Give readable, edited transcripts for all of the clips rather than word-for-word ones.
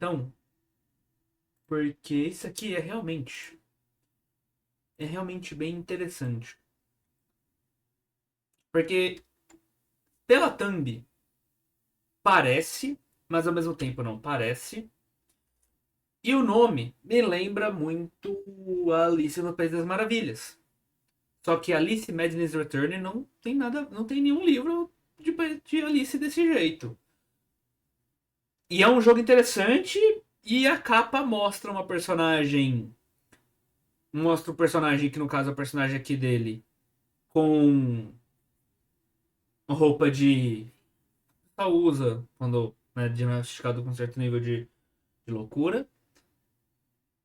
Então, porque isso aqui é realmente bem interessante. Porque pela thumb parece, mas ao mesmo tempo não parece. E o nome me lembra muito Alice no País das Maravilhas. Só que Alice Madness Return não tem nada, não tem nenhum livro de Alice desse jeito. E é um jogo interessante e a capa mostra o personagem que no caso é o personagem aqui dele com roupa de só usa quando né, diagnosticado com certo nível de loucura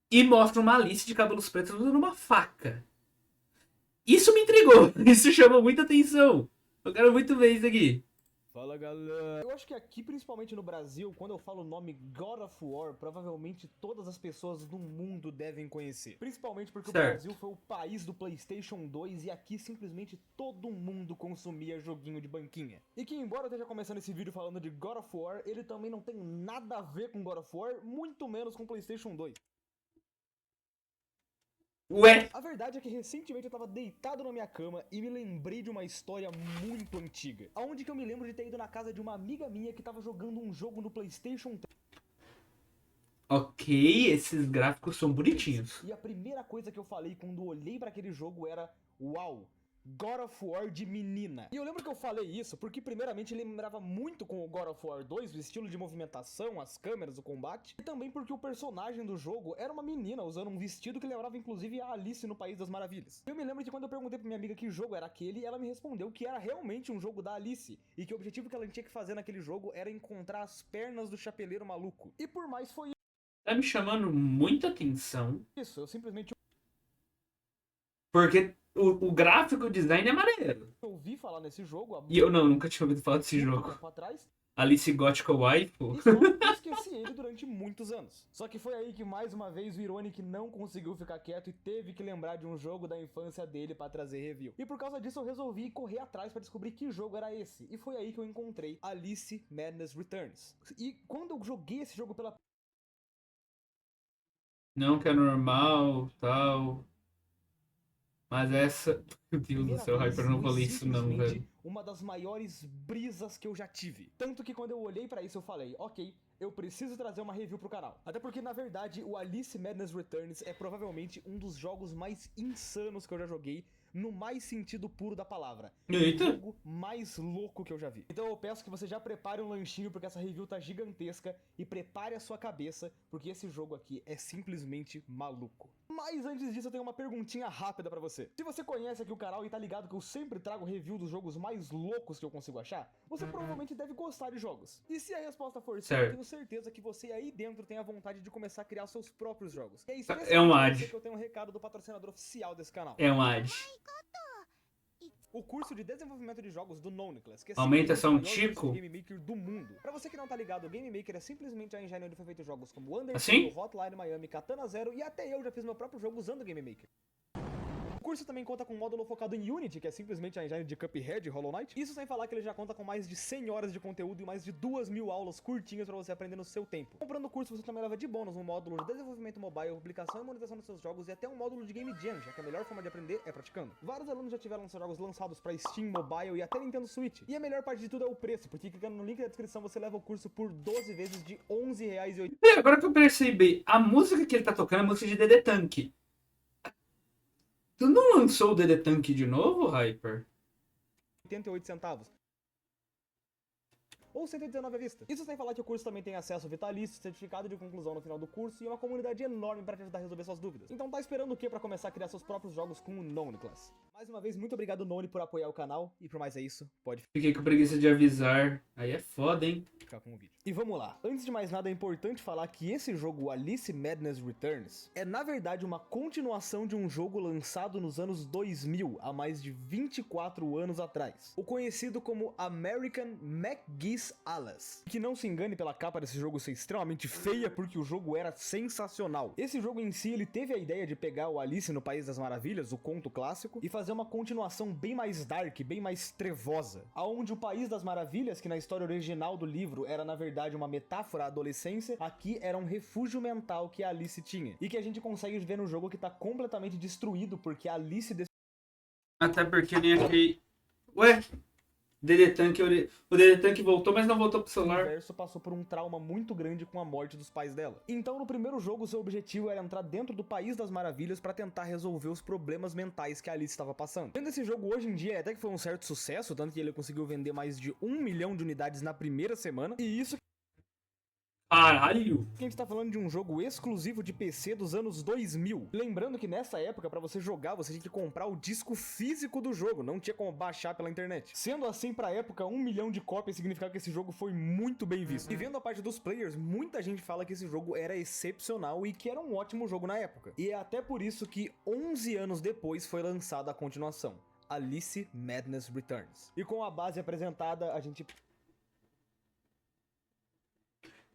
e mostra uma Alice de cabelos pretos usando uma faca. Isso me intrigou, isso chamou muita atenção. Eu quero muito ver isso aqui. Fala galera! Eu acho que aqui, principalmente no Brasil, quando eu falo o nome God of War, provavelmente todas as pessoas do mundo devem conhecer. Principalmente porque o Certo. Brasil foi o país do PlayStation 2 e aqui simplesmente todo mundo consumia joguinho de banquinha. E que, embora eu esteja começando esse vídeo falando de God of War, ele também não tem nada a ver com God of War, muito menos com PlayStation 2. Ué, A verdade é que recentemente eu tava deitado na minha cama e me lembrei de uma história muito antiga. Onde que eu me lembro de ter ido na casa de uma amiga minha que tava jogando um jogo no PlayStation ok, esses gráficos são 3. bonitinhos. E a primeira coisa que eu falei quando olhei pra aquele jogo era: uau! God of War de menina. E eu lembro que eu falei isso porque, primeiramente, ele lembrava muito com o God of War 2, o estilo de movimentação, as câmeras, o combate, e também porque o personagem do jogo era uma menina usando um vestido que lembrava inclusive a Alice no País das Maravilhas. Eu me lembro que quando eu perguntei pra minha amiga que jogo era aquele, ela me respondeu que era realmente um jogo da Alice, e que o objetivo que ela tinha que fazer naquele jogo era encontrar as pernas do chapeleiro maluco. E por mais foi Tá me chamando muita atenção, isso, eu simplesmente porque o gráfico, o design é maneiro. ouvi falar nesse jogo há E eu não, nunca tinha ouvido falar desse muito jogo. tempo atrás, Alice Gótica Waifu. e só esqueci ele durante muitos anos. Só que foi aí que mais uma vez o Ironic não conseguiu ficar quieto e teve que lembrar de um jogo da infância dele pra trazer review. E por causa disso eu resolvi correr atrás pra descobrir que jogo era esse. E foi aí que eu encontrei Alice Madness Returns. E quando eu joguei esse jogo pela Não que é normal, tal. Mas essa. Meu Deus do primeira céu, vez, Hyper, eu não foi vou ler isso não, simplesmente velho. uma das maiores brisas que eu já tive. Tanto que quando eu olhei pra isso eu falei: ok, eu preciso trazer uma review pro canal. Até porque, na verdade, o Alice Madness Returns é provavelmente um dos jogos mais insanos que eu já joguei, no mais sentido puro da palavra. É o Eita! jogo mais louco que eu já vi. Então eu peço que você já prepare um lanchinho, porque essa review tá gigantesca, e prepare a sua cabeça, porque esse jogo aqui é simplesmente maluco. Mas antes disso eu tenho uma perguntinha rápida pra você. Se você conhece aqui o canal e tá ligado que eu sempre trago review dos jogos mais loucos que eu consigo achar, você provavelmente deve gostar de jogos. E se a resposta for sim, eu Certo. tenho certeza que você aí dentro tem a vontade de começar a criar seus próprios jogos. E é É um especialmente pra você ad. que eu tenho um recado do patrocinador oficial desse canal. É um ad. O curso de desenvolvimento de jogos do Noneclass, que é Aumenta simplesmente só o um maior curso de tico. Game Maker do mundo. Pra você que não tá ligado, o Game Maker é simplesmente a engine onde foi feito jogos como Undertale, Assim? Hotline Miami, Katana Zero, e até eu já fiz meu próprio jogo usando o Game Maker. O curso também conta com um módulo focado em Unity, que é simplesmente a engine de Cuphead e Hollow Knight. Isso sem falar que ele já conta com mais de 100 horas de conteúdo e mais de 2.000 aulas curtinhas pra você aprender no seu tempo. Comprando o curso, você também leva de bônus um módulo de desenvolvimento mobile, publicação e monetização dos seus jogos e até um módulo de Game Jam, já que a melhor forma de aprender é praticando. Vários alunos já tiveram seus jogos lançados pra Steam, Mobile e até Nintendo Switch. E a melhor parte de tudo é o preço, porque clicando no link da descrição você leva o curso por 12 vezes de R$11,80. E agora que eu percebi, a música que ele tá tocando é a música de DD Tank. Tu não lançou o DD Tank de novo, Hyper? Ou 119 à vista. Isso sem falar que o curso também tem acesso vitalício, certificado de conclusão no final do curso e uma comunidade enorme para te ajudar a resolver suas dúvidas. Então tá esperando o que para começar a criar seus próprios jogos com o Noneclass? Mais uma vez, muito obrigado, None, por apoiar o canal, e por mais é isso, pode Fiquei com preguiça de avisar. Aí é foda, hein? ficar com o vídeo. E vamos lá. Antes de mais nada, é importante falar que esse jogo, Alice Madness Returns, é na verdade uma continuação de um jogo lançado nos anos 2000, há mais de 24 anos atrás. O conhecido como American McGee's Miss Alice. Que não se engane pela capa desse jogo ser extremamente feia, porque o jogo era sensacional. Esse jogo em si, ele teve a ideia de pegar o Alice no País das Maravilhas, o conto clássico, e fazer uma continuação bem mais dark, bem mais trevosa. Aonde o País das Maravilhas, que na história original do livro era na verdade uma metáfora à adolescência, aqui era um refúgio mental que a Alice tinha. E que a gente consegue ver no jogo que tá completamente destruído, porque a Alice... Até porque eu nem achei... Ué? O DD Tank voltou, mas não voltou pro O celular. universo passou por um trauma muito grande com a morte dos pais dela. Então, no primeiro jogo, seu objetivo era entrar dentro do País das Maravilhas pra tentar resolver os problemas mentais que a Alice estava passando. Vendo esse jogo hoje em dia, até que foi um certo sucesso, tanto que ele conseguiu vender mais de 1 milhão de unidades na primeira semana, e isso... Caralho! A gente tá falando de um jogo exclusivo de PC dos anos 2000. Lembrando que nessa época, pra você jogar, você tinha que comprar o disco físico do jogo, não tinha como baixar pela internet. Sendo assim, pra época, 1 milhão de cópias significava que esse jogo foi muito bem visto. E vendo a parte dos players, muita gente fala que esse jogo era excepcional e que era um ótimo jogo na época. E é até por isso que 11 anos depois foi lançada a continuação, Alice Madness Returns. E com a base apresentada, a gente...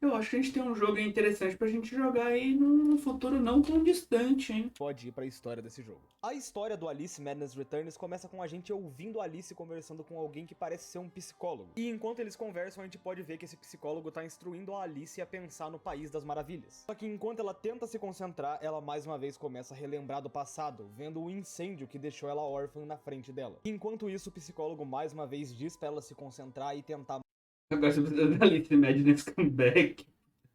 Eu acho que a gente tem um jogo interessante pra gente jogar aí num futuro não tão distante, hein? Pode ir pra história desse jogo. A história do Alice Madness Returns começa com a gente ouvindo a Alice conversando com alguém que parece ser um psicólogo. E enquanto eles conversam, a gente pode ver que esse psicólogo tá instruindo a Alice a pensar no País das Maravilhas. Só que enquanto ela tenta se concentrar, ela mais uma vez começa a relembrar do passado, vendo o incêndio que deixou ela órfã na frente dela. Enquanto isso, o psicólogo mais uma vez diz pra ela se concentrar e tentar Agora você precisa da Alice Madness Comeback.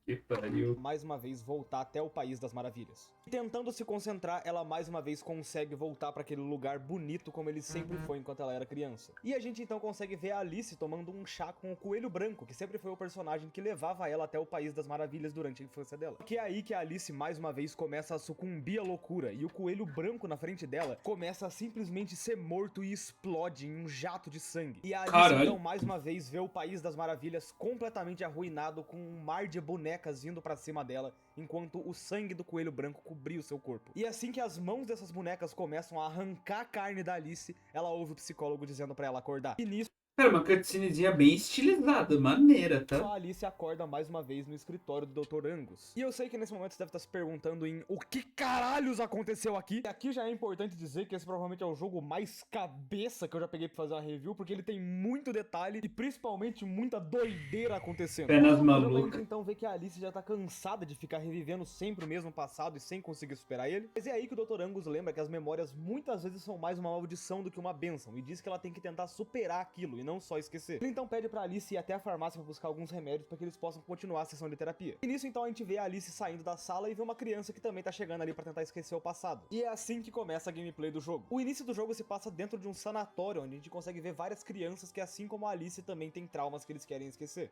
Que pariu. mais uma vez voltar até o País das Maravilhas. E tentando se concentrar, ela mais uma vez consegue voltar para aquele lugar bonito como ele sempre foi enquanto ela era criança. E a gente então consegue ver a Alice tomando um chá com o Coelho Branco, que sempre foi o personagem que levava ela até o País das Maravilhas durante a infância dela. Que é aí que a Alice mais uma vez começa a sucumbir à loucura, e o Coelho Branco na frente dela começa a simplesmente ser morto e explode em um jato de sangue. E a Alice então mais uma vez vê o País das Maravilhas completamente arruinado, com um mar de bonecas vindo pra cima dela, enquanto o sangue do Coelho Branco cobria o seu corpo. E assim que as mãos dessas bonecas começam a arrancar a carne da Alice, ela ouve o psicólogo dizendo pra ela acordar. E nisso, Cara, uma cutscenezinha bem estilizada, maneira, tá? a Alice acorda mais uma vez no escritório do Dr. Angus. E eu sei que nesse momento você deve estar se perguntando em o que caralhos aconteceu aqui. E aqui já é importante dizer que esse provavelmente é o jogo mais cabeça que eu já peguei pra fazer uma review, porque ele tem muito detalhe e principalmente muita doideira acontecendo. Apenas A maluca. gente então vê que a Alice já tá cansada de ficar revivendo sempre o mesmo passado e sem conseguir superar ele. Mas é aí que o Dr. Angus lembra que as memórias muitas vezes são mais uma maldição do que uma bênção, e diz que ela tem que tentar superar aquilo e não só esquecer. Ele então pede pra Alice ir até a farmácia pra buscar alguns remédios para que eles possam continuar a sessão de terapia. E nisso então a gente vê a Alice saindo da sala e vê uma criança que também tá chegando ali pra tentar esquecer o passado. E é assim que começa a gameplay do jogo. O início do jogo se passa dentro de um sanatório, onde a gente consegue ver várias crianças que, assim como a Alice, também tem traumas que eles querem esquecer.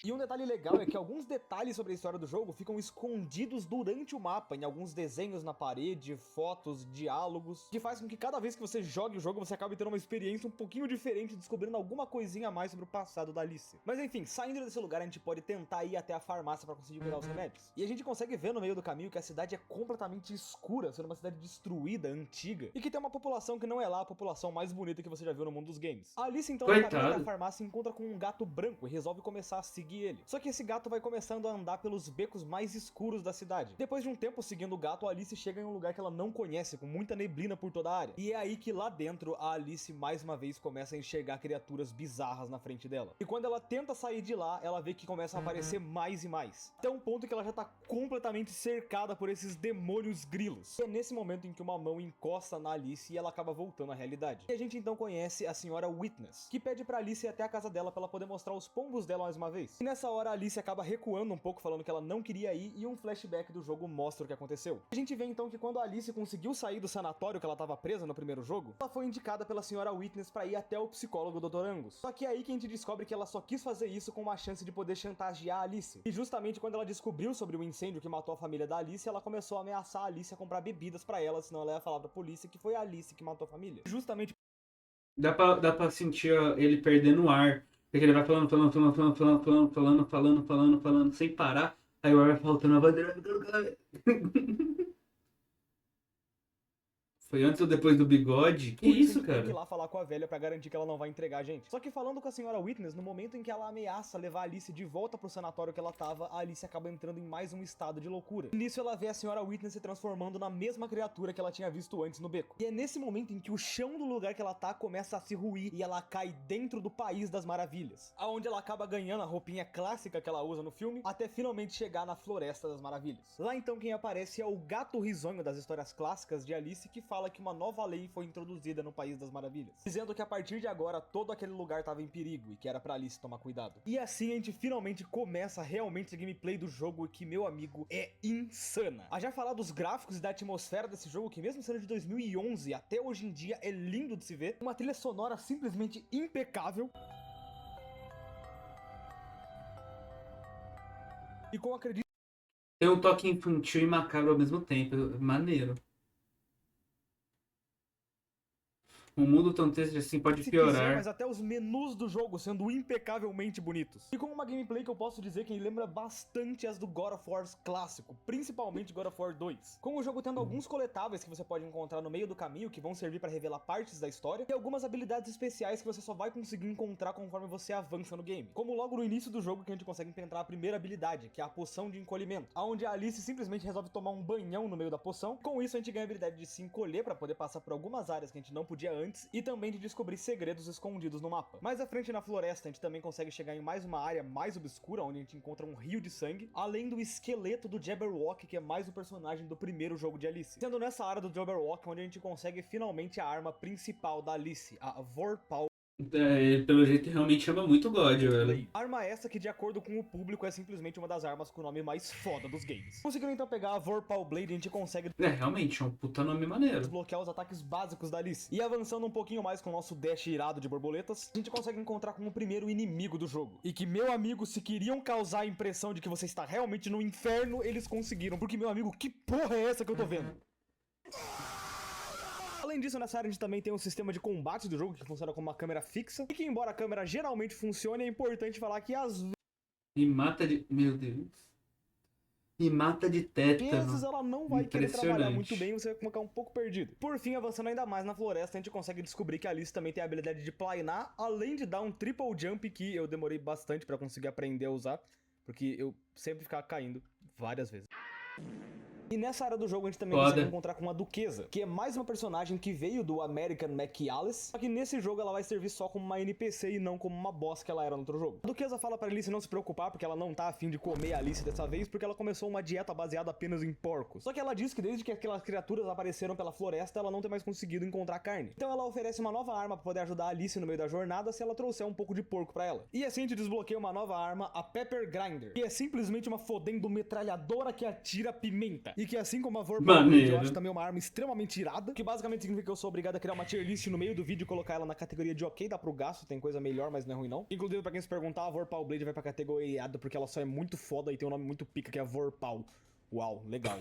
E um detalhe legal é que alguns detalhes sobre a história do jogo ficam escondidos durante o mapa, em alguns desenhos na parede, fotos, diálogos, que faz com que cada vez que você jogue o jogo, você acabe tendo uma experiência um pouquinho diferente, descobrindo alguma coisinha a mais sobre o passado da Alice. Mas enfim, saindo desse lugar, a gente pode tentar ir até a farmácia pra conseguir curar os remédios. E a gente consegue ver no meio do caminho que a cidade é completamente escura, sendo uma cidade destruída, antiga, e que tem uma população que não é lá a população mais bonita que você já viu no mundo dos games. A Alice então, no caminho da farmácia, encontra com um gato branco e resolve começar a seguir ele. Só que esse gato vai começando a andar pelos becos mais escuros da cidade. Depois de um tempo seguindo o gato, a Alice chega em um lugar que ela não conhece, com muita neblina por toda a área. E é aí que lá dentro, a Alice mais uma vez começa a enxergar criaturas bizarras na frente dela. E quando ela tenta sair de lá, ela vê que começa a aparecer mais e mais. Até um ponto que ela já tá completamente cercada por esses demônios grilos. E é nesse momento em que uma mão encosta na Alice e ela acaba voltando à realidade. E a gente então conhece a senhora Witness, que pede pra Alice ir até a casa dela pra ela poder mostrar os pombos dela mais uma vez. E nessa hora a Alice acaba recuando um pouco, falando que ela não queria ir, e um flashback do jogo mostra o que aconteceu. A gente vê então que quando a Alice conseguiu sair do sanatório que ela estava presa no primeiro jogo, ela foi indicada pela senhora Witness pra ir até o psicólogo Dr. Angus. Só que é aí que a gente descobre que ela só quis fazer isso com uma chance de poder chantagear a Alice. E justamente quando ela descobriu sobre o incêndio que matou a família da Alice, ela começou a ameaçar a Alice a comprar bebidas pra ela, senão ela ia falar pra polícia que foi a Alice que matou a família. Justamente Dá pra sentir ele perdendo o ar. Porque ele vai falando, sem parar. Aí o ar vai faltando a bandeira. Foi antes ou depois do bigode? Que Por isso, a gente tem que ir cara? lá falar com a velha pra garantir que ela não vai entregar a gente. Só que falando com a senhora Witness, no momento em que ela ameaça levar a Alice de volta pro sanatório que ela tava, a Alice acaba entrando em mais um estado de loucura. E nisso ela vê a senhora Witness se transformando na mesma criatura que ela tinha visto antes no beco. E é nesse momento em que o chão do lugar que ela tá começa a se ruir e ela cai dentro do País das Maravilhas, aonde ela acaba ganhando a roupinha clássica que ela usa no filme, até finalmente chegar na Floresta das Maravilhas. Lá então quem aparece é o gato risonho das histórias clássicas de Alice, que fala que uma nova lei foi introduzida no País das Maravilhas, dizendo que a partir de agora todo aquele lugar estava em perigo e que era pra Alice tomar cuidado. E assim a gente finalmente começa realmente a gameplay do jogo, que, meu amigo, é insana. A já falar dos gráficos e da atmosfera desse jogo, que mesmo sendo de 2011 até hoje em dia é lindo de se ver, uma trilha sonora simplesmente impecável. E com acredito Tem um toque infantil e macabro ao mesmo tempo. Maneiro. Um mundo tão triste assim pode se quiser, piorar. mas até os menus do jogo sendo impecavelmente bonitos. E com uma gameplay que eu posso dizer que lembra bastante as do God of War clássico, principalmente God of War 2. Com o jogo tendo alguns coletáveis que você pode encontrar no meio do caminho, que vão servir para revelar partes da história, e algumas habilidades especiais que você só vai conseguir encontrar conforme você avança no game. Como logo no início do jogo que a gente consegue encontrar a primeira habilidade, que é a poção de encolhimento, onde a Alice simplesmente resolve tomar um banhão no meio da poção. Com isso a gente ganha a habilidade de se encolher para poder passar por algumas áreas que a gente não podia antes, e também de descobrir segredos escondidos no mapa. Mais à frente na floresta a gente também consegue chegar em mais uma área mais obscura, onde a gente encontra um rio de sangue, além do esqueleto do Jabberwock, que é mais o personagem do primeiro jogo de Alice. Sendo nessa área do Jabberwock onde a gente consegue finalmente a arma principal da Alice, a Vorpal. Pelo jeito realmente ama muito God, velho. Arma essa que, de acordo com o público, é simplesmente uma das armas com o nome mais foda dos games. Conseguindo então pegar a Vorpal Blade, a gente consegue Realmente, é um puta nome maneiro. desbloquear os ataques básicos da Alice. E avançando um pouquinho mais com o nosso dash irado de borboletas, a gente consegue encontrar com o primeiro inimigo do jogo. E que, meu amigo, se queriam causar a impressão de que você está realmente no inferno, eles conseguiram. Porque, meu amigo, que porra é essa que eu tô vendo? Além disso, nessa área a gente também tem um sistema de combate do jogo que funciona como uma câmera fixa, e que, embora a câmera geralmente funcione, é importante falar que às E mata de... Meu Deus. E mata de tétano. vezes ela não vai querer trabalhar muito bem, você vai ficar um pouco perdido. Por fim, avançando ainda mais na floresta, a gente consegue descobrir que a Alice também tem a habilidade de planar, além de dar um triple jump, que eu demorei bastante pra conseguir aprender a usar, porque eu sempre ficava caindo várias vezes. E nessa área do jogo a gente também consegue encontrar com a Duquesa, que é mais uma personagem que veio do American McAllis, só que nesse jogo ela vai servir só como uma NPC e não como uma boss que ela era no outro jogo. A Duquesa fala pra Alice não se preocupar, porque ela não tá afim de comer a Alice dessa vez, porque ela começou uma dieta baseada apenas em porcos. Só que ela diz que desde que aquelas criaturas apareceram pela floresta, ela não tem mais conseguido encontrar carne. Então ela oferece uma nova arma pra poder ajudar a Alice no meio da jornada se ela trouxer um pouco de porco pra ela. E assim a gente desbloqueia uma nova arma, a Pepper Grinder, que é simplesmente uma fodendo metralhadora que atira pimenta. E que assim como a Vorpal, eu acho também uma arma extremamente irada, que basicamente significa que eu sou obrigado a criar uma tier list no meio do vídeo e colocar ela na categoria de ok, dá pro gasto, tem coisa melhor, mas não é ruim não. Inclusive, pra quem se perguntar, a Vorpal Blade vai pra categoria irada porque ela só é muito foda e tem um nome muito pica, que é a Vorpal. Uau, legal.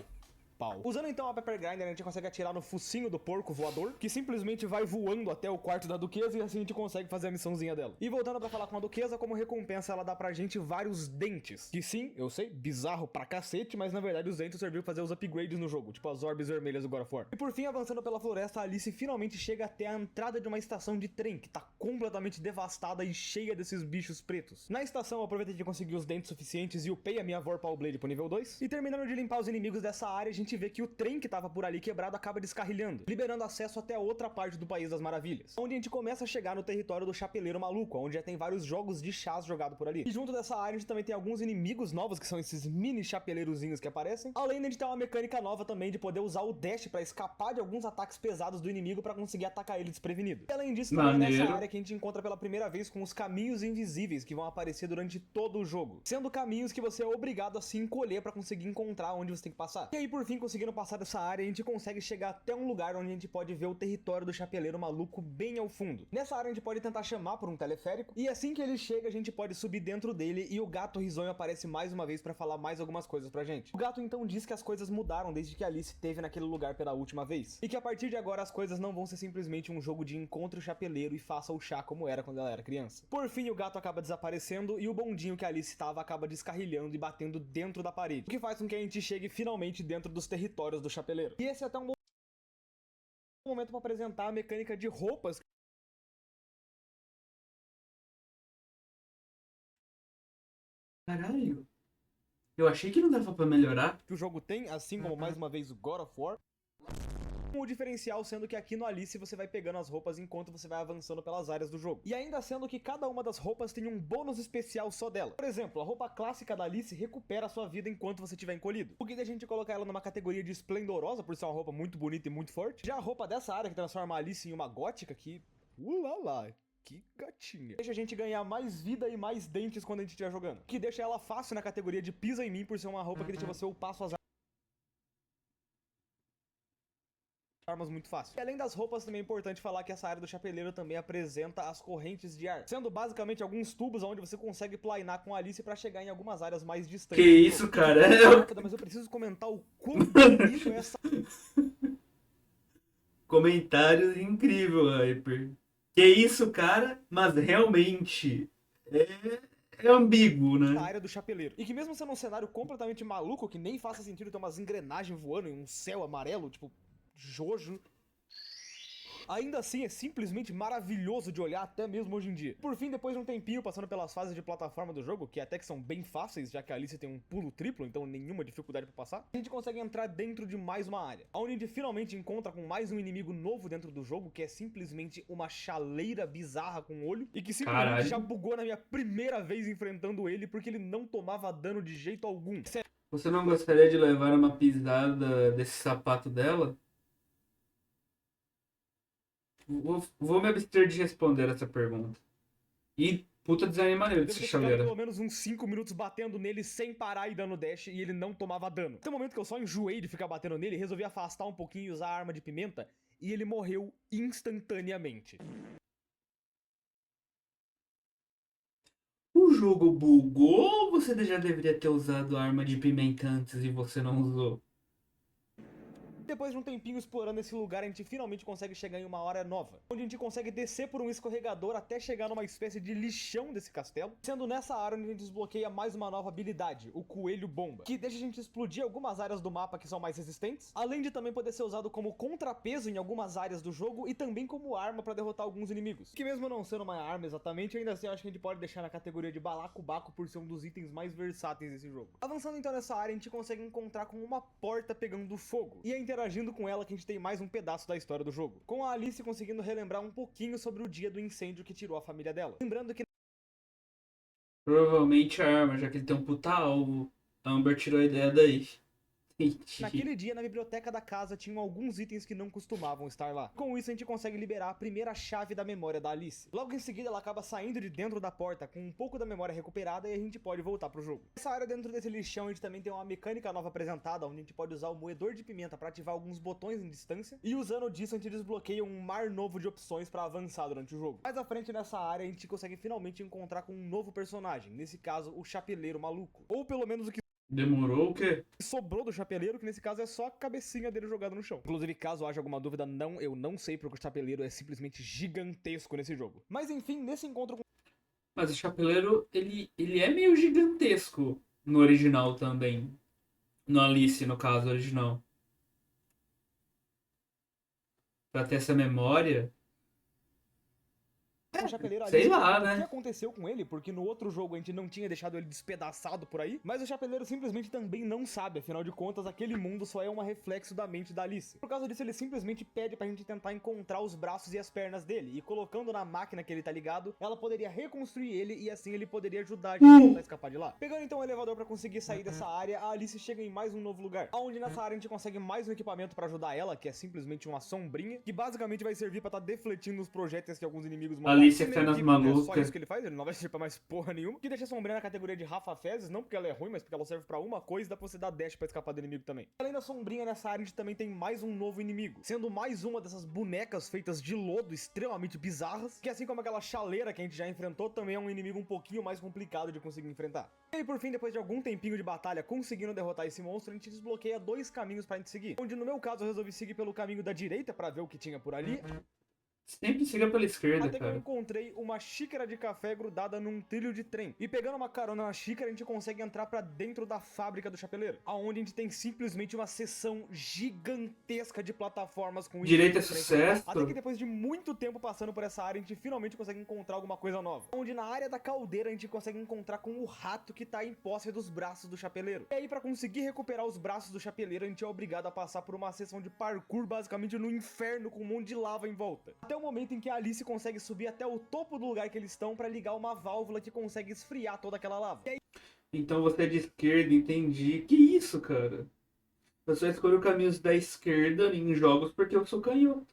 Pau. Usando então a Pepper Grinder, a gente consegue atirar no focinho do porco voador, que simplesmente vai voando até o quarto da Duquesa, e assim a gente consegue fazer a missãozinha dela. E voltando pra falar com a Duquesa, como recompensa ela dá pra gente vários dentes, que sim, eu sei, bizarro pra cacete, mas na verdade os dentes serviram pra fazer os upgrades no jogo, tipo as orbes vermelhas do God of War. E por fim, avançando pela floresta, a Alice finalmente chega até a entrada de uma estação de trem, que tá completamente devastada e cheia desses bichos pretos. Na estação, eu aproveitei de conseguir os dentes suficientes e upei a minha Vorpal Blade pro nível 2, e terminando de limpar os inimigos dessa área, a gente vê que o trem que tava por ali quebrado acaba descarrilhando, liberando acesso até outra parte do País das Maravilhas, onde a gente começa a chegar no território do Chapeleiro Maluco, onde já tem vários jogos de chás jogados por ali. E junto dessa área a gente também tem alguns inimigos novos, que são esses mini chapeleirozinhos que aparecem, além de a gente ter uma mecânica nova também de poder usar o dash pra escapar de alguns ataques pesados do inimigo pra conseguir atacar ele desprevenido. E além disso, também é nessa área que a gente encontra pela primeira vez com os caminhos invisíveis que vão aparecer durante todo o jogo, sendo caminhos que você é obrigado a se encolher pra conseguir encontrar onde você tem que passar. E aí, por fim, conseguindo passar dessa área, a gente consegue chegar até um lugar onde a gente pode ver o território do Chapeleiro Maluco bem ao fundo. Nessa área a gente pode tentar chamar por um teleférico, e assim que ele chega a gente pode subir dentro dele, e o gato risonho aparece mais uma vez pra falar mais algumas coisas pra gente. O gato então diz que as coisas mudaram desde que a Alice esteve naquele lugar pela última vez, e que a partir de agora as coisas não vão ser simplesmente um jogo de encontre o chapeleiro e faça o chá como era quando ela era criança. Por fim, o gato acaba desaparecendo e o bondinho que a Alice estava acaba descarrilhando e batendo dentro da parede, o que faz com que a gente chegue finalmente dentro dos territórios do chapeleiro. E esse é até um Um momento pra apresentar a mecânica de roupas. Caralho. Eu achei que não dava pra melhorar. Que o jogo tem, assim como mais uma vez o God of War. O diferencial sendo que aqui no Alice você vai pegando as roupas enquanto você vai avançando pelas áreas do jogo. E ainda sendo que cada uma das roupas tem um bônus especial só dela. Por exemplo, a roupa clássica da Alice recupera a sua vida enquanto você estiver encolhido. O que deixa a gente colocar ela numa categoria de esplendorosa, por ser uma roupa muito bonita e muito forte. Já a roupa dessa área que transforma a Alice em uma gótica que... Ulala! Que gatinha. Deixa a gente ganhar mais vida e mais dentes quando a gente estiver jogando. Que deixa ela fácil na categoria de pisa em mim por ser uma roupa que deixa você upar suas armas muito fácil. E além das roupas, também é importante falar que essa área do chapeleiro também apresenta as correntes de ar, sendo basicamente alguns tubos onde você consegue planar com a Alice pra chegar em algumas áreas mais distantes. Que isso, cara? Mas eu preciso comentar o quão bonito é essa... Comentário incrível, Hyper. Que isso, cara? Mas realmente é ambíguo, né? A área do chapeleiro. E que mesmo sendo um cenário completamente maluco, que nem faça sentido ter umas engrenagens voando em um céu amarelo, tipo... Jojo. Ainda assim é simplesmente maravilhoso de olhar até mesmo hoje em dia. Por fim, depois de um tempinho passando pelas fases de plataforma do jogo, que até que são bem fáceis, já que a Alice tem um pulo triplo, então nenhuma dificuldade pra passar, a gente consegue entrar dentro de mais uma área, onde a gente finalmente encontra com mais um inimigo novo dentro do jogo, que é simplesmente uma chaleira bizarra com olho, e que simplesmente Caralho. já bugou na minha primeira vez enfrentando ele, porque ele não tomava dano de jeito algum. Você não gostaria de levar uma pisada desse sapato dela? Vou me abster de responder essa pergunta. E puta design maneiro Eu devo dessa ter ficado chaleira. pelo menos uns 5 minutos batendo nele sem parar e dando dash e ele não tomava dano. Tem um momento que eu só enjoei de ficar batendo nele, resolvi afastar um pouquinho e usar a arma de pimenta e ele morreu instantaneamente. O jogo bugou ou você já deveria ter usado a arma de pimenta antes e você não usou? Depois de um tempinho explorando esse lugar, a gente finalmente consegue chegar em uma área nova, onde a gente consegue descer por um escorregador até chegar numa espécie de lixão desse castelo, sendo nessa área onde a gente desbloqueia mais uma nova habilidade, o Coelho Bomba, que deixa a gente explodir algumas áreas do mapa que são mais resistentes, além de também poder ser usado como contrapeso em algumas áreas do jogo e também como arma pra derrotar alguns inimigos. Que mesmo não sendo uma arma exatamente, ainda assim eu acho que a gente pode deixar na categoria de balacobaco por ser um dos itens mais versáteis desse jogo. Avançando então nessa área, a gente consegue encontrar com uma porta pegando fogo, e é interagindo com ela que a gente tem mais um pedaço da história do jogo, com a Alice conseguindo relembrar um pouquinho sobre o dia do incêndio que tirou a família dela. Lembrando que Provavelmente a arma, já que ele tem um puta alvo. A Amber tirou a ideia daí. naquele dia, na biblioteca da casa, tinham alguns itens que não costumavam estar lá. Com isso, a gente consegue liberar a primeira chave da memória da Alice. Logo em seguida, ela acaba saindo de dentro da porta com um pouco da memória recuperada e a gente pode voltar pro jogo. Nessa área, dentro desse lixão, a gente também tem uma mecânica nova apresentada, onde a gente pode usar o moedor de pimenta para ativar alguns botões em distância. E usando disso, a gente desbloqueia um mar novo de opções para avançar durante o jogo. Mais à frente, nessa área, a gente consegue finalmente encontrar com um novo personagem. Nesse caso, o Chapeleiro Maluco. Ou pelo menos o que Demorou o quê? sobrou do chapeleiro, que nesse caso é só a cabecinha dele jogada no chão. Inclusive, caso haja alguma dúvida, eu não sei, porque o chapeleiro é simplesmente gigantesco nesse jogo. Mas enfim, nesse encontro com... Mas o chapeleiro, ele é meio gigantesco no original também. No Alice, no caso original. Pra ter essa memória. o chapeleiro ali, Sei lá, o que né? aconteceu com ele, porque no outro jogo a gente não tinha deixado ele despedaçado por aí, mas o chapeleiro simplesmente também não sabe, afinal de contas, aquele mundo só é um reflexo da mente da Alice. Por causa disso, ele simplesmente pede pra gente tentar encontrar os braços e as pernas dele, e colocando na máquina que ele tá ligado, ela poderia reconstruir ele, e assim ele poderia ajudar a gente a tentar escapar de lá. Pegando então o elevador pra conseguir sair dessa área, a Alice chega em mais um novo lugar, onde nessa área a gente consegue mais um equipamento pra ajudar ela, que é simplesmente uma sombrinha, que basicamente vai servir pra tá defletindo os projéteis que alguns inimigos mandaram. Alice é apenas maluca. É só isso que ele faz, ele não vai servir pra mais porra nenhuma. Que deixa a sombrinha na categoria de Rafa Fezes, não porque ela é ruim, mas porque ela serve pra uma coisa e dá pra você dar dash pra escapar do inimigo também. Além da sombrinha, nessa área a gente também tem mais um novo inimigo, sendo mais uma dessas bonecas feitas de lodo extremamente bizarras, que assim como aquela chaleira que a gente já enfrentou, também é um inimigo um pouquinho mais complicado de conseguir enfrentar. E aí, por fim, depois de algum tempinho de batalha conseguindo derrotar esse monstro, a gente desbloqueia dois caminhos pra gente seguir, onde no meu caso eu resolvi seguir pelo caminho da direita pra ver o que tinha por ali, Sempre siga pela esquerda, Até que eu cara. encontrei uma xícara de café grudada num trilho de trem. E pegando uma carona na xícara, a gente consegue entrar pra dentro da fábrica do chapeleiro. Aonde a gente tem simplesmente uma seção gigantesca de plataformas com itens Direito é diferentes. sucesso. Até que depois de muito tempo passando por essa área, a gente finalmente consegue encontrar alguma coisa nova. Onde na área da caldeira a gente consegue encontrar com o rato que tá em posse dos braços do chapeleiro. E aí, pra conseguir recuperar os braços do chapeleiro, a gente é obrigado a passar por uma sessão de parkour basicamente no inferno com um monte de lava em volta. Até o momento em que a Alice consegue subir até o topo do lugar que eles estão pra ligar uma válvula que consegue esfriar toda aquela lava. E aí, Então você é de esquerda, entendi. Que isso, cara? Eu só escolho caminhos da esquerda em jogos porque eu sou canhoto.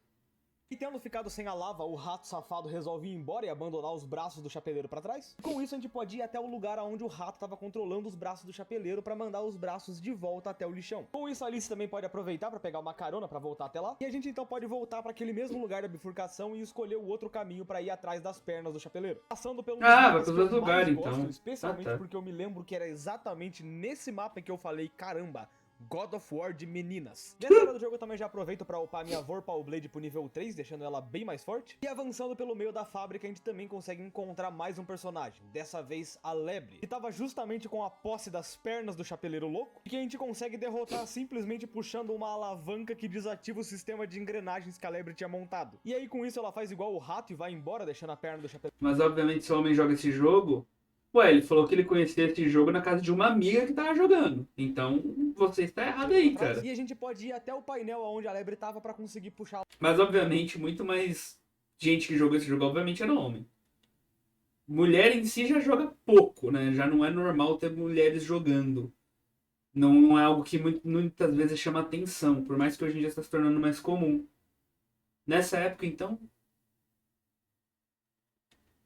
tendo ficado sem a lava, o rato safado resolve ir embora e abandonar os braços do chapeleiro pra trás. Com isso, a gente pode ir até o lugar onde o rato tava controlando os braços do chapeleiro pra mandar os braços de volta até o lixão. Com isso, a Alice também pode aproveitar pra pegar uma carona pra voltar até lá. E a gente então pode voltar pra aquele mesmo lugar da bifurcação e escolher o outro caminho pra ir atrás das pernas do chapeleiro. Passando pelo Ah, vai mapas pros que eu dois mais lugares, gosto, então. especialmente Ah, tá. porque eu me lembro que era exatamente nesse mapa que eu falei, caramba, God of War de meninas. Nessa hora do jogo eu também já aproveito pra upar minha Vorpal Blade pro nível 3, deixando ela bem mais forte. E avançando pelo meio da fábrica, a gente também consegue encontrar mais um personagem, dessa vez a Lebre, que tava justamente com a posse das pernas do chapeleiro louco, e que a gente consegue derrotar simplesmente puxando uma alavanca que desativa o sistema de engrenagens que a Lebre tinha montado. E aí com isso ela faz igual o rato e vai embora, deixando a perna do chapeleiro. Mas obviamente se o homem joga esse jogo. Ué, ele falou que ele conhecia esse jogo na casa de uma amiga que tava jogando. Então você está errado aí, cara. E a gente pode ir até o painel onde a Lebre tava pra conseguir puxar. Mas obviamente muito mais gente que jogou esse jogo, obviamente, era homem. Mulher em si já joga pouco, né? Já não é normal ter mulheres jogando. Não é algo que muitas vezes chama atenção, por mais que hoje em dia está se tornando mais comum. Nessa época, então,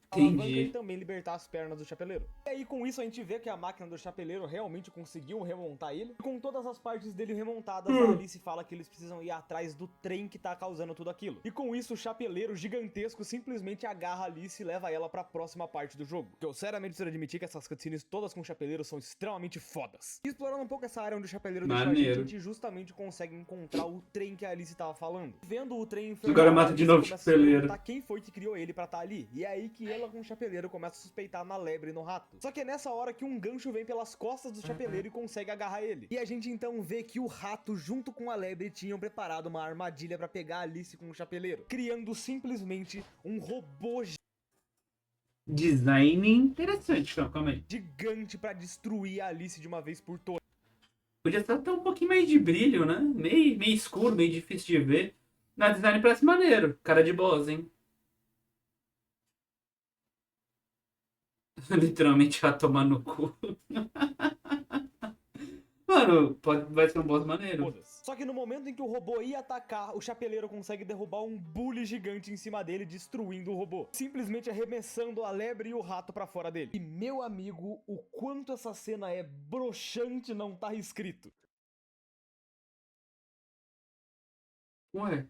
Alavanca e entendi. também libertar as pernas do chapeleiro. E aí com isso a gente vê que a máquina do chapeleiro realmente conseguiu remontar ele. E com todas as partes dele remontadas, a Alice fala que eles precisam ir atrás do trem que tá causando tudo aquilo. E com isso o chapeleiro gigantesco simplesmente agarra a Alice e leva ela pra próxima parte do jogo. Porque eu seriamente preciso admitir que essas cutscenes todas com o chapeleiro são extremamente fodas. E explorando um pouco essa área onde o chapeleiro deixou Maneiro. a gente justamente consegue encontrar o trem que a Alice tava falando. Vendo o trem infernal, Agora mata a de Alice novo o começa a se chapeleiro. perguntar quem foi que criou ele pra estar ali. E é aí que ela com o chapeleiro começa a suspeitar na Lebre e no rato. Só que é nessa hora que um gancho vem pelas costas do chapeleiro e consegue agarrar ele. E a gente então vê que o rato junto com a Lebre tinham preparado uma armadilha pra pegar a Alice com o chapeleiro, criando simplesmente um robô Design interessante. Não, calma aí. gigante pra destruir a Alice de uma vez por todas. Podia estar até um pouquinho mais de brilho, né? Meio escuro, meio difícil de ver. Na design parece maneiro. Cara de boss, hein? Literalmente vai tomar no cu. Mano, vai ser um boss maneiro. Todas. Só que no momento em que o robô ia atacar, o chapeleiro consegue derrubar um bully gigante em cima dele, destruindo o robô. Simplesmente arremessando a Lebre e o rato pra fora dele. E meu amigo, o quanto essa cena é broxante não tá escrito. Ué.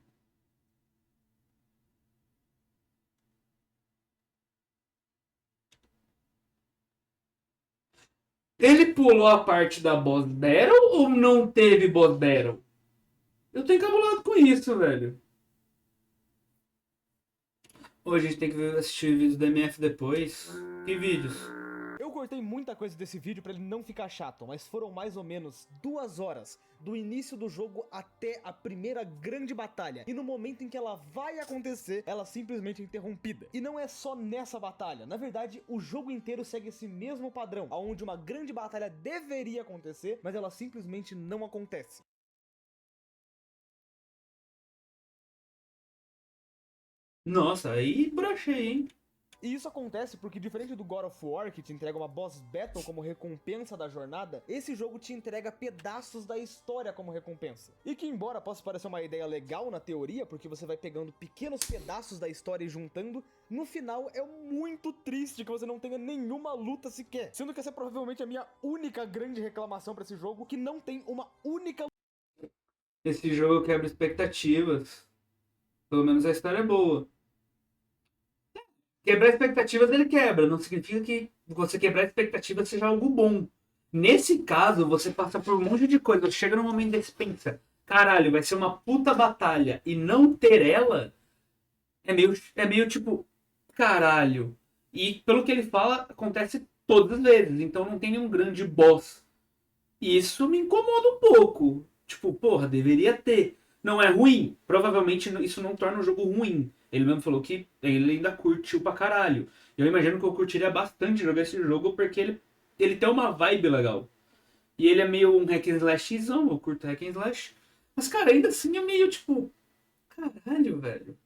Ele pulou a parte da boss battle ou não teve boss battle? Eu tô encabulado com isso, velho. Hoje a gente tem que assistir vídeos do MF depois. Que vídeos? Eu cortei muita coisa desse vídeo pra ele não ficar chato, mas foram mais ou menos 2 horas do início do jogo até a primeira grande batalha. E no momento em que ela vai acontecer, ela simplesmente é interrompida. E não é só nessa batalha. Na verdade, o jogo inteiro segue esse mesmo padrão, onde uma grande batalha deveria acontecer, mas ela simplesmente não acontece. Nossa, aí brochei, hein? E isso acontece porque, diferente do God of War, que te entrega uma boss battle como recompensa da jornada, esse jogo te entrega pedaços da história como recompensa. E que, embora possa parecer uma ideia legal na teoria, porque você vai pegando pequenos pedaços da história e juntando, no final é muito triste que você não tenha nenhuma luta sequer. Sendo que essa é provavelmente a minha única grande reclamação pra esse jogo, que não tem uma única... Esse jogo quebra expectativas. Pelo menos a história é boa. Quebrar expectativas ele quebra, não significa que você quebrar expectativas seja algo bom. Nesse caso, você passa por um monte de coisa, chega no momento desse pensa, caralho, vai ser uma puta batalha, e não ter ela é meio tipo, caralho. E pelo que ele fala, acontece todas as vezes. Então não tem nenhum grande boss. E isso me incomoda um pouco. Tipo, porra, deveria ter. Não é ruim. Provavelmente isso não torna o jogo ruim. Ele mesmo falou que ele ainda curtiu pra caralho. Eu imagino que eu curtiria bastante jogar esse jogo porque ele tem uma vibe legal. E ele é meio um hack and slashzão, eu curto hack and slash. Mas, cara, ainda assim é meio tipo, caralho, velho.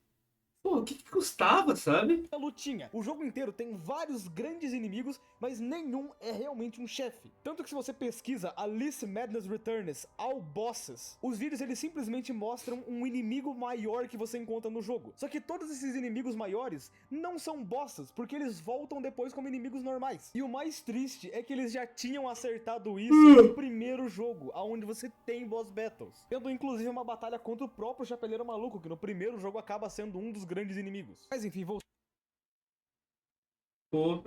Pô, o que que custava, sabe? A lutinha. O jogo inteiro tem vários grandes inimigos, mas nenhum é realmente um chefe. Tanto que se você pesquisa Alice Madness Returns All Bosses, os vídeos eles simplesmente mostram um inimigo maior que você encontra no jogo. Só que todos esses inimigos maiores não são bosses, porque eles voltam depois como inimigos normais. E o mais triste é que eles já tinham acertado isso no primeiro jogo, onde você tem boss battles. Tendo inclusive uma batalha contra o próprio Chapeleiro Maluco, que no primeiro jogo acaba sendo um dos grandes inimigos. Mas enfim, Pô,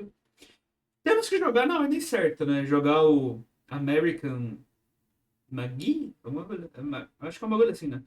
temos que jogar na ordem certa, né? Jogar o American Magi? Acho que é uma coisa assim, né?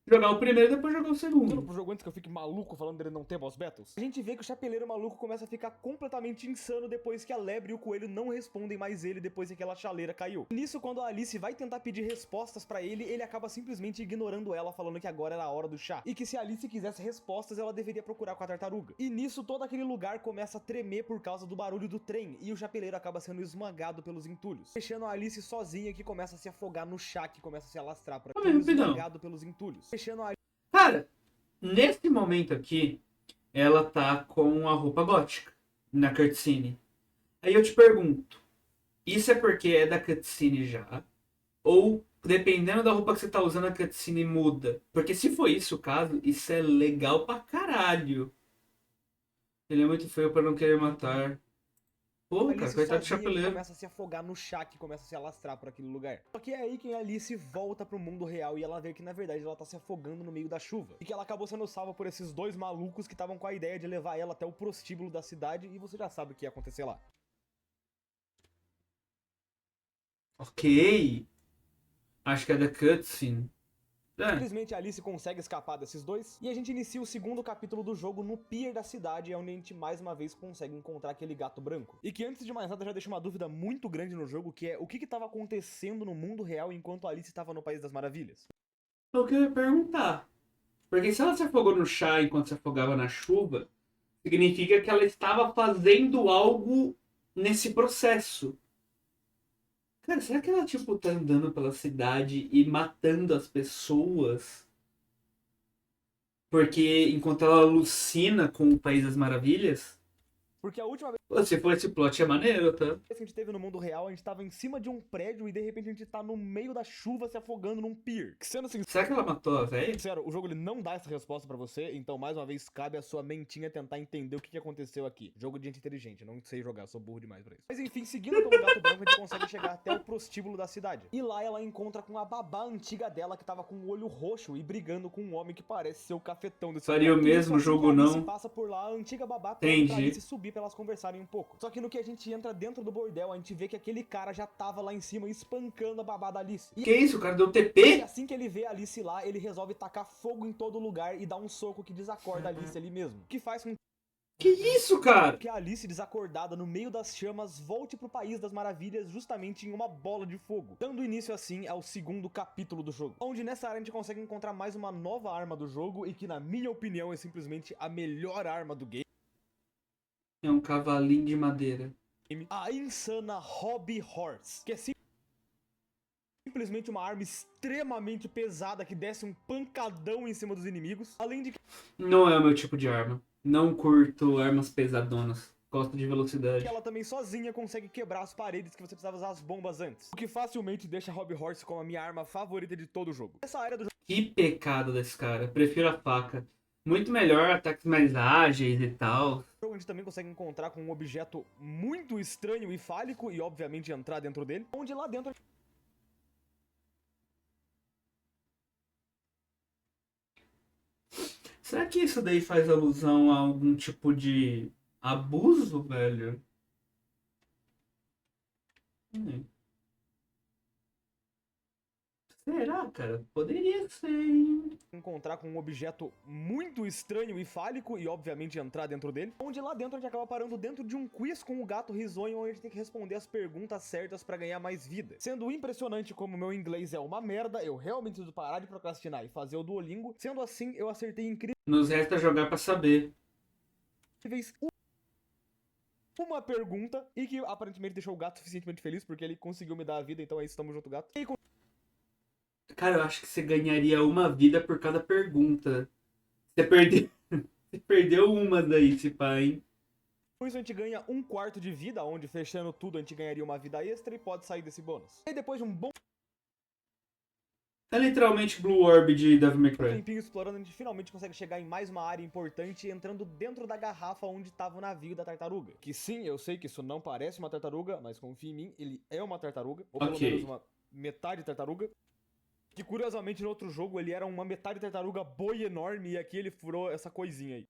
Jogar o primeiro e depois jogar o voltando segundo. pro jogo antes que eu fique maluco falando dele não ter boss battles, a gente vê que o Chapeleiro Maluco começa a ficar completamente insano depois que a lebre e o coelho não respondem mais ele depois que aquela chaleira caiu. Nisso, quando a Alice vai tentar pedir respostas pra ele, ele acaba simplesmente ignorando ela, falando que agora era a hora do chá. E que se a Alice quisesse respostas, ela deveria procurar com a tartaruga. E nisso, todo aquele lugar começa a tremer por causa do barulho do trem, e o Chapeleiro acaba sendo esmagado pelos entulhos, deixando a Alice sozinha, que começa a se afogar no chá, que começa a se alastrar por Calma aí, rapidão. esmagado pelos entulhos, deixando a Cara, nesse momento aqui, ela tá com a roupa gótica na cutscene. Aí eu te pergunto, isso é porque é da cutscene já? Ou dependendo da roupa que você tá usando, a cutscene muda? Porque se for isso o caso, isso é legal pra caralho. Ele é muito feio pra não querer matar. Pô, cara, Alice coitado do sozinha que chapeleiro. começa a se afogar no chá, que começa a se alastrar por aquele lugar. Só que é aí que a Alice volta pro mundo real e ela vê que na verdade ela tá se afogando no meio da chuva. E que ela acabou sendo salva por esses dois malucos que estavam com a ideia de levar ela até o prostíbulo da cidade, e você já sabe o que ia acontecer lá. Ok. Acho que é da cutscene. É. Simplesmente a Alice consegue escapar desses dois, e a gente inicia o segundo capítulo do jogo no pier da cidade, onde a gente mais uma vez consegue encontrar aquele gato branco. E que antes de mais nada já deixa uma dúvida muito grande no jogo, que é o que estava acontecendo no mundo real enquanto a Alice estava no País das Maravilhas. É o que eu ia perguntar. Porque se ela se afogou no chá enquanto se afogava na chuva, significa que ela estava fazendo algo nesse processo. Cara, será que ela, tipo, tá andando pela cidade e matando as pessoas? Porque enquanto ela alucina com o País das Maravilhas? Porque a última Pô, se for esse plot é maneiro, tá? que a gente teve no mundo real, a gente tava em cima de um prédio e de repente a gente tá no meio da chuva se afogando num pier. Sendo Será que ela matou a velha? sincero, o jogo ele não dá essa resposta pra você, então mais uma vez cabe a sua mentinha tentar entender o que aconteceu aqui. Jogo de gente inteligente, não sei jogar, sou burro demais pra isso. Mas enfim, seguindo pelo gato branco, a gente consegue chegar até o prostíbulo da cidade. E lá ela encontra com a babá antiga dela que tava com o olho roxo e brigando com um homem que parece ser o cafetão desse Faria o lugar. mesmo, Nisso, assim jogo que a Alice não. passa por lá, a antiga babá pede pra Entendi. Alice subir pra elas conversarem um pouco. Só que no que a gente entra dentro do bordel, a gente vê que aquele cara já tava lá em cima espancando a babá da Alice. Que isso, o cara deu E TP? assim que ele vê a Alice lá, ele resolve tacar fogo em todo lugar e dar um soco que desacorda a Alice ali mesmo. Que faz com Que isso, cara? que a Alice, desacordada no meio das chamas, volte pro País das Maravilhas justamente em uma bola de fogo. Dando início assim ao segundo capítulo do jogo, onde nessa área a gente consegue encontrar mais uma nova arma do jogo e que na minha opinião é simplesmente a melhor arma do game. É um cavalinho de madeira. A insana Hobby Horse, que é simplesmente uma arma extremamente pesada que desce um pancadão em cima dos inimigos, além de Não é o meu tipo de arma. Não curto armas pesadonas. Gosto de velocidade. que ela também sozinha consegue quebrar as paredes que você precisava usar as bombas antes, o que facilmente deixa a Hobby Horse como a minha arma favorita de todo o jogo. Essa área do Que pecado desse cara. Prefiro a faca. Muito melhor, ataques mais ágeis e tal. jogo a gente também consegue encontrar com um objeto muito estranho e fálico e obviamente entrar dentro dele, onde lá dentro Será que isso daí faz alusão a algum tipo de abuso, velho? Será, cara? Poderia ser, hein? Encontrar com um objeto muito estranho e fálico e obviamente entrar dentro dele, onde lá dentro a gente acaba parando dentro de um quiz com o gato risonho, onde a gente tem que responder as perguntas certas pra ganhar mais vida. Sendo impressionante como meu inglês é uma merda, eu realmente preciso parar de procrastinar e fazer o Duolingo. Sendo assim, eu acertei Nos resta jogar pra saber. incríveis uma pergunta e que aparentemente deixou o gato suficientemente feliz porque ele conseguiu me dar a vida, então é isso, tamo junto, gato. E Cara, eu acho que você ganharia uma vida por cada pergunta. Você perdeu, você perdeu uma daí, se pá, hein? com isso a gente ganha 1/4 de vida, onde fechando tudo a gente ganharia uma vida extra e pode sair desse bônus. E depois de um bom É literalmente Blue Orb de Devil May Cry. tempinho explorando, a gente finalmente consegue chegar em mais uma área importante, entrando dentro da garrafa onde estava o navio da tartaruga. Que sim, eu sei que isso não parece uma tartaruga, mas confia em mim, ele é uma tartaruga, ou pelo Ok. menos uma metade tartaruga. Que curiosamente no outro jogo ele era uma metade tartaruga boi enorme e aqui ele furou essa coisinha aí.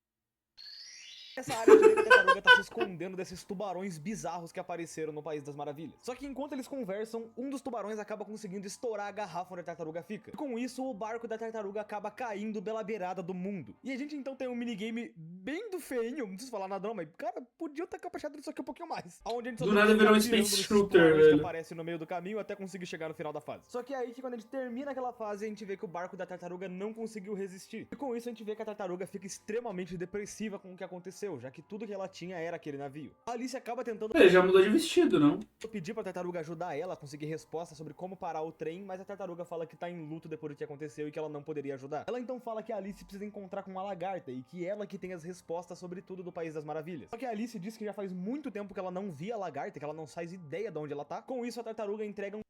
Essa área de a tartaruga tá se escondendo desses tubarões bizarros que apareceram no País das Maravilhas. Só que enquanto eles conversam, um dos tubarões acaba conseguindo estourar a garrafa onde a tartaruga fica. E com isso, o barco da tartaruga acaba caindo pela beirada do mundo. E a gente então tem um minigame bem do feinho, não preciso falar nada não, mas cara, podia ter caprichado nisso aqui um pouquinho mais. Onde a gente só Do tem que nada ficar virou um atirando space nesses shooter, tubarões que velho. aparecem no meio do caminho até conseguir chegar no final da fase. Só que é aí que quando a gente termina aquela fase, a gente vê que o barco da tartaruga não conseguiu resistir. E com isso a gente vê que a tartaruga fica extremamente depressiva com o que aconteceu, já que tudo que ela tinha era aquele navio. A Alice acaba tentando Ele já mudou de vestido, não? pedir pra tartaruga ajudar ela a conseguir resposta sobre como parar o trem, mas a tartaruga fala que tá em luto depois do que aconteceu e que ela não poderia ajudar. Ela então fala que a Alice precisa encontrar com uma lagarta e que ela que tem as respostas sobre tudo do País das Maravilhas. Só que a Alice diz que já faz muito tempo que ela não via a lagarta, que ela não faz ideia de onde ela tá. Com isso, a tartaruga entrega um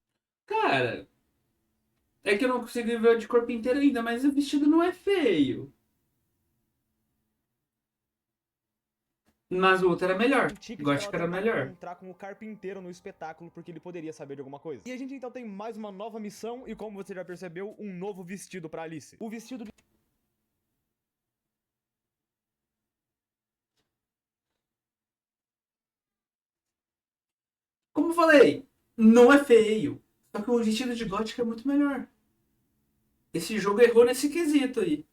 Cara, é que eu não consigo ver de corpo inteiro ainda, mas o vestido não é feio. Mas o outro era melhor. ticket pra ela Gótica era tentar melhor. encontrar com o carpinteiro no espetáculo, porque ele poderia saber de alguma coisa. E a gente então tem mais uma nova missão e, como você já percebeu, um novo vestido pra Alice. O vestido de Como eu falei, não é feio. Só que o vestido de gótica é muito melhor. Esse jogo errou nesse quesito aí.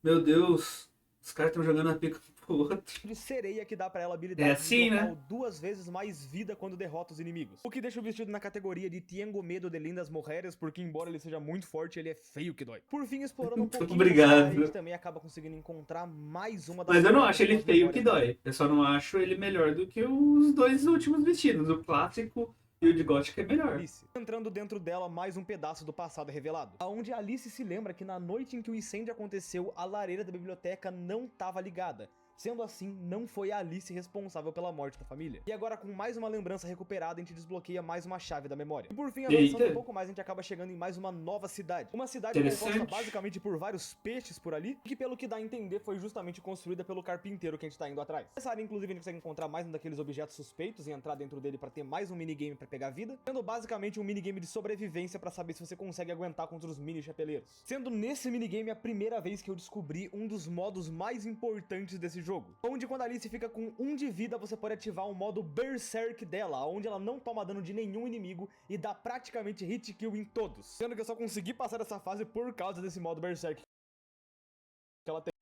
Meu Deus, os caras estão jogando a pica pro outro. de sereia que dá pra ela a habilidade É assim, de dropar né? 2 vezes mais vida quando derrota os inimigos. O que deixa o vestido na categoria de Tengo medo de lindas mujeres, porque embora ele seja muito forte, ele é feio que dói. Por fim, explorando um pouquinho Obrigado. dessa área, a gente também acaba conseguindo encontrar mais uma das Mas eu não pernas acho ele das feio que memórias dói. Eu só não acho ele melhor do que os dois últimos vestidos. O clássico e o de gótica é melhor. Alice. Entrando dentro dela, mais um pedaço do passado é revelado. Aonde Alice se lembra que na noite em que o incêndio aconteceu, a lareira da biblioteca não estava ligada. Sendo assim, não foi a Alice responsável pela morte da família. E agora, com mais uma lembrança recuperada, a gente desbloqueia mais uma chave da memória. E por fim, avançando Eita. um pouco mais, a gente acaba chegando em mais uma nova cidade. Uma cidade composta Interessante. basicamente por vários peixes por ali, que pelo que dá a entender foi justamente construída pelo carpinteiro que a gente tá indo atrás. Nessa área, inclusive, a gente consegue encontrar mais um daqueles objetos suspeitos e entrar dentro dele pra ter mais um minigame pra pegar vida, sendo basicamente um minigame de sobrevivência pra saber se você consegue aguentar contra os mini chapeleiros. Sendo nesse minigame a primeira vez que eu descobri um dos modos mais importantes desse jogo, onde quando a Alice fica com 1 de vida, você pode ativar o modo Berserk dela, onde ela não toma dano de nenhum inimigo e dá praticamente hit kill em todos. Sendo que eu só consegui passar dessa fase por causa desse modo Berserk que ela tem.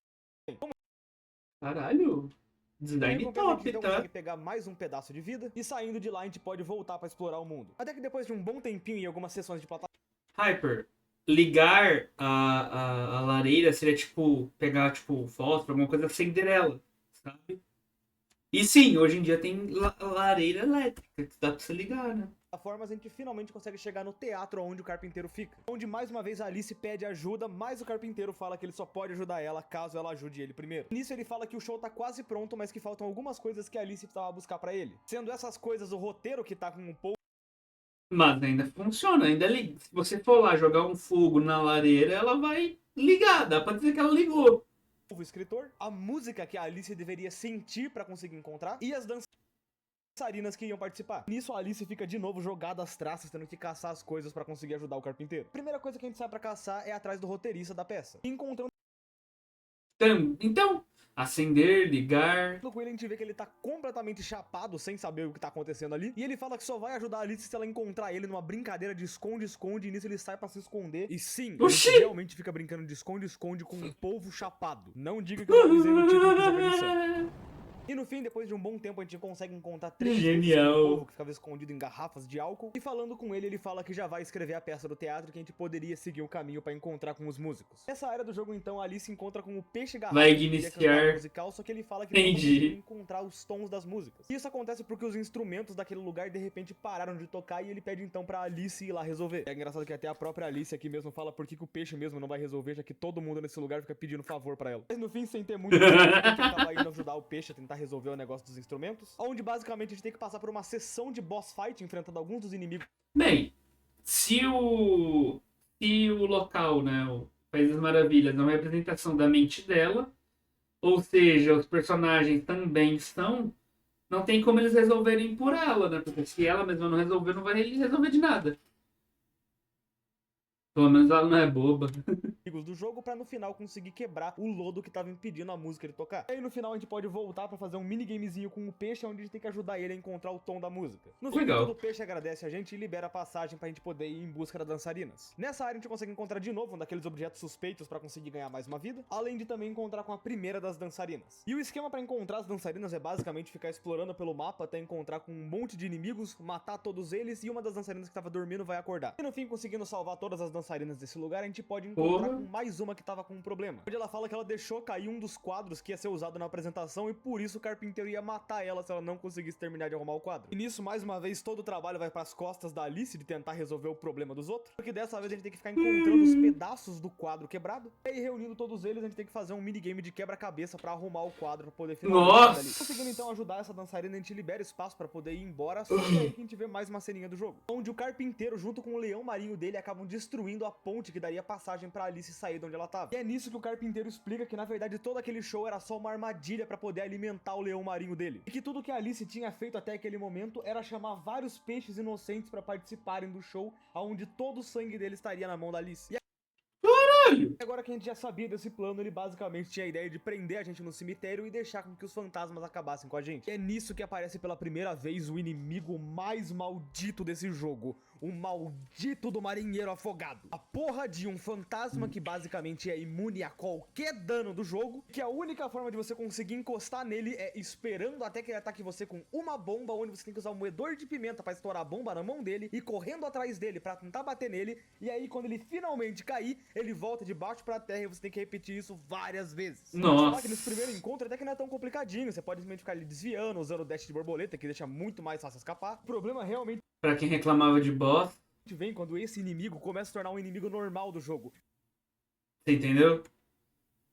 Caralho. Design Recompensa, a gente top, então tá? consegue pegar mais um pedaço de vida e saindo de lá a gente pode voltar pra explorar o mundo. Até que depois de um bom tempinho e algumas sessões de plataforma, Hyper, ligar a lareira seria tipo pegar tipo fósforo, alguma coisa Cinderela, sabe? E sim, hoje em dia tem lareira elétrica que dá pra você ligar, né? a gente finalmente consegue chegar no teatro onde o carpinteiro fica. Onde mais uma vez a Alice pede ajuda, mas o carpinteiro fala que ele só pode ajudar ela caso ela ajude ele primeiro. Nisso ele fala que o show tá quase pronto, mas que faltam algumas coisas que a Alice precisava buscar pra ele. Sendo essas coisas o roteiro que tá com um pouco Mas ainda funciona, ainda liga. Se você for lá jogar um fogo na lareira, ela vai ligar, dá pra dizer que ela ligou. novo escritor, a música que a Alice deveria sentir pra conseguir encontrar e as dançarinas que iam participar. Nisso a Alice fica de novo jogada às traças, tendo que caçar as coisas pra conseguir ajudar o carpinteiro. A primeira coisa que a gente sai pra caçar é atrás do roteirista da peça. Encontrando Então, acender, ligar. Com ele a gente vê que ele tá completamente chapado, sem saber o que tá acontecendo ali. E ele fala que só vai ajudar a Alice se ela encontrar ele numa brincadeira de esconde-esconde. E nisso ele sai pra se esconder. E sim, a gente realmente fica brincando de esconde-esconde com um polvo chapado. Não diga que eu não avisei no título que o jogo é insano. E no fim, depois de um bom tempo, a gente consegue encontrar 3 vezes o povo que ficava escondido em garrafas de álcool. E falando com ele, ele fala que já vai escrever a peça do teatro, que a gente poderia seguir o caminho pra encontrar com os músicos. Nessa área do jogo, então, a Alice encontra com o peixe garrafa. Vai que iniciar musical, só que ele fala que não consegue encontrar os tons das músicas. E isso acontece porque os instrumentos daquele lugar, de repente, pararam de tocar e ele pede então pra Alice ir lá resolver. É engraçado que até a própria Alice aqui mesmo fala por que o peixe mesmo não vai resolver, já que todo mundo nesse lugar fica pedindo favor pra ela. Mas no fim, sem ter muito tempo, a gente acaba indo ajudar o peixe a tentar resolver o negócio dos instrumentos, onde basicamente a gente tem que passar por uma sessão de boss fight enfrentando alguns dos inimigos. Bem, se o local, né, o País das Maravilhas, é uma representação da mente dela, ou seja, os personagens também são, não tem como eles resolverem por ela, né? Porque se ela mesma não resolver, não vai resolver de nada. Pelo menos ela não é boba. Do jogo pra no final conseguir quebrar o lodo que tava impedindo a música de tocar. E aí no final a gente pode voltar pra fazer um minigamezinho com o peixe, onde a gente tem que ajudar ele a encontrar o tom da música. No fim, todo o peixe agradece a gente e libera a passagem pra gente poder ir em busca das dançarinas. Nessa área a gente consegue encontrar de novo um daqueles objetos suspeitos pra conseguir ganhar mais uma vida, além de também encontrar com a primeira das dançarinas. E o esquema pra encontrar as dançarinas é basicamente ficar explorando pelo mapa até encontrar com um monte de inimigos, matar todos eles e uma das dançarinas que tava dormindo vai acordar. E no fim, conseguindo salvar todas as dançarinas desse lugar, a gente pode encontrar com mais uma que tava com um problema. Onde ela fala que ela deixou cair um dos quadros que ia ser usado na apresentação e por isso o carpinteiro ia matar ela se ela não conseguisse terminar de arrumar o quadro. E nisso, mais uma vez, todo o trabalho vai pras costas da Alice de tentar resolver o problema dos outros, porque dessa vez a gente tem que ficar encontrando os pedaços do quadro quebrado. E aí, reunindo todos eles, a gente tem que fazer um minigame de quebra-cabeça pra arrumar o quadro pra poder finalizar dali. Conseguindo então ajudar essa dançarina, a gente libera espaço pra poder ir embora, só que aí que a gente vê mais uma ceninha do jogo, onde o carpinteiro junto com o leão marinho dele acabam destruindo a ponte que daria passagem pra Alice sair de onde ela tava. E é nisso que o carpinteiro explica que na verdade todo aquele show era só uma armadilha pra poder alimentar o leão marinho dele. E que tudo que a Alice tinha feito até aquele momento era chamar vários peixes inocentes pra participarem do show, onde todo o sangue dele estaria na mão da Alice. E agora que a gente já sabia desse plano, ele basicamente tinha a ideia de prender a gente no cemitério e deixar com que os fantasmas acabassem com a gente. E é nisso que aparece pela primeira vez o inimigo mais maldito desse jogo. O maldito do marinheiro afogado. A porra de um fantasma que basicamente é imune a qualquer dano do jogo, que a única forma de você conseguir encostar nele é esperando até que ele ataque você com uma bomba, onde você tem que usar um moedor de pimenta pra estourar a bomba na mão dele e correndo atrás dele pra tentar bater nele. E aí quando ele finalmente cair, ele volta de baixo pra terra e você tem que repetir isso várias vezes. Nossa. Falar que nesse primeiro encontro até que não é tão complicadinho, você pode simplesmente ficar ali desviando, usando o dash de borboleta, que deixa muito mais fácil escapar. O problema realmente, pra quem reclamava de boss, vem quando esse inimigo começa a se tornar um inimigo normal do jogo. Você entendeu?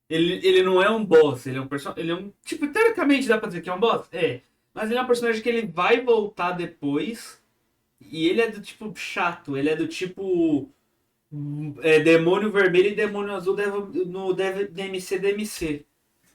Ele não é um boss, ele é um... Tipo, teoricamente dá pra dizer que é um boss? É. Mas ele é um personagem que ele vai voltar depois. E ele é do tipo chato. Ele é do tipo... demônio vermelho e demônio azul no DMC.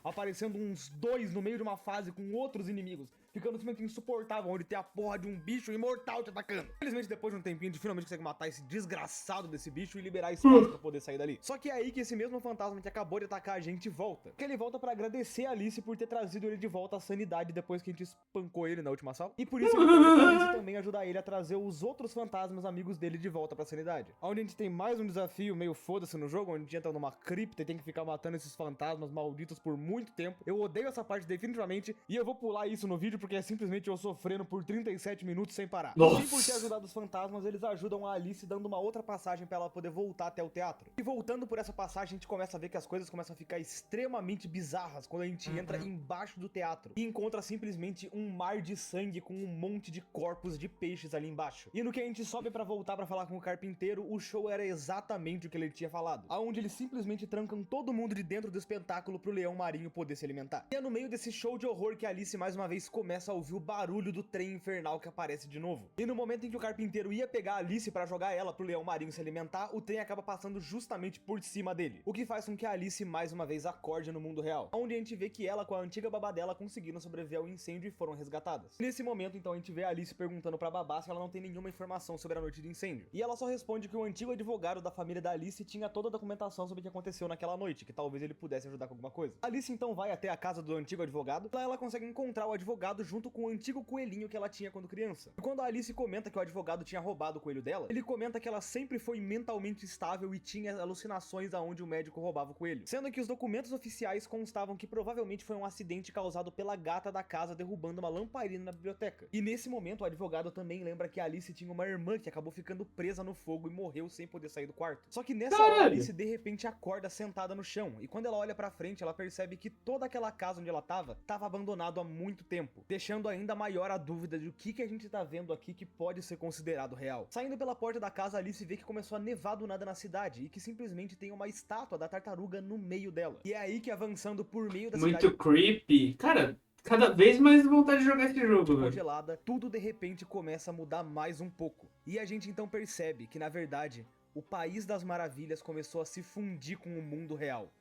Aparecendo uns dois no meio de uma fase com outros inimigos, ficando simplesmente insuportável, onde tem a porra de um bicho imortal te atacando. Infelizmente, depois de um tempinho, a gente finalmente consegue matar esse desgraçado desse bicho e liberar espaço pra poder sair dali. Só que é aí que esse mesmo fantasma que acabou de atacar a gente volta. Que ele volta pra agradecer a Alice por ter trazido ele de volta à sanidade depois que a gente espancou ele na última sala. E por isso ele pede pra Alice também ajudar ele a trazer os outros fantasmas amigos dele de volta pra sanidade. Onde a gente tem mais um desafio meio foda-se no jogo, onde a gente entra numa cripta e tem que ficar matando esses fantasmas malditos por muito tempo. Eu odeio essa parte definitivamente e eu vou pular isso no vídeo porque é simplesmente eu sofrendo por 37 minutos sem parar. Nossa. E por ter ajudado os fantasmas, eles ajudam a Alice dando uma outra passagem pra ela poder voltar até o teatro. E voltando por essa passagem, a gente começa a ver que as coisas começam a ficar extremamente bizarras quando a gente entra embaixo do teatro e encontra simplesmente um mar de sangue com um monte de corpos de peixes ali embaixo. E no que a gente sobe pra voltar pra falar com o carpinteiro, o show era exatamente o que ele tinha falado, aonde eles simplesmente trancam todo mundo de dentro do espetáculo pro leão marinho poder se alimentar. E é no meio desse show de horror que a Alice mais uma vez começa começa a ouvir o barulho do trem infernal que aparece de novo. E no momento em que o carpinteiro ia pegar a Alice pra jogar ela pro leão marinho se alimentar, o trem acaba passando justamente por cima dele, o que faz com que a Alice mais uma vez acorde no mundo real, onde a gente vê que ela com a antiga babá dela conseguiram sobreviver ao incêndio e foram resgatadas. Nesse momento, então, a gente vê a Alice perguntando pra babá se ela não tem nenhuma informação sobre a noite de incêndio, e ela só responde que o antigo advogado da família da Alice tinha toda a documentação sobre o que aconteceu naquela noite, que talvez ele pudesse ajudar com alguma coisa. A Alice então vai até a casa do antigo advogado, lá ela consegue encontrar o advogado junto com o antigo coelhinho que ela tinha quando criança. E quando a Alice comenta que o advogado tinha roubado o coelho dela, ele comenta que ela sempre foi mentalmente estável e tinha alucinações aonde o médico roubava o coelho, sendo que os documentos oficiais constavam que provavelmente foi um acidente causado pela gata da casa derrubando uma lamparina na biblioteca. E nesse momento o advogado também lembra que a Alice tinha uma irmã que acabou ficando presa no fogo e morreu sem poder sair do quarto. Só que nessa hora a Alice de repente acorda sentada no chão, e quando ela olha pra frente ela percebe que toda aquela casa onde ela tava abandonado há muito tempo, deixando ainda maior a dúvida de o que a gente tá vendo aqui que pode ser considerado real. Saindo pela porta da casa, Alice vê que começou a nevar do nada na cidade e que simplesmente tem uma estátua da tartaruga no meio dela. E é aí que avançando por meio da cidade... Muito creepy. Cara, cada vez mais vontade de jogar esse jogo, velho. Congelada, tudo de repente começa a mudar mais um pouco. E a gente então percebe que, na verdade, o País das Maravilhas começou a se fundir com o mundo real.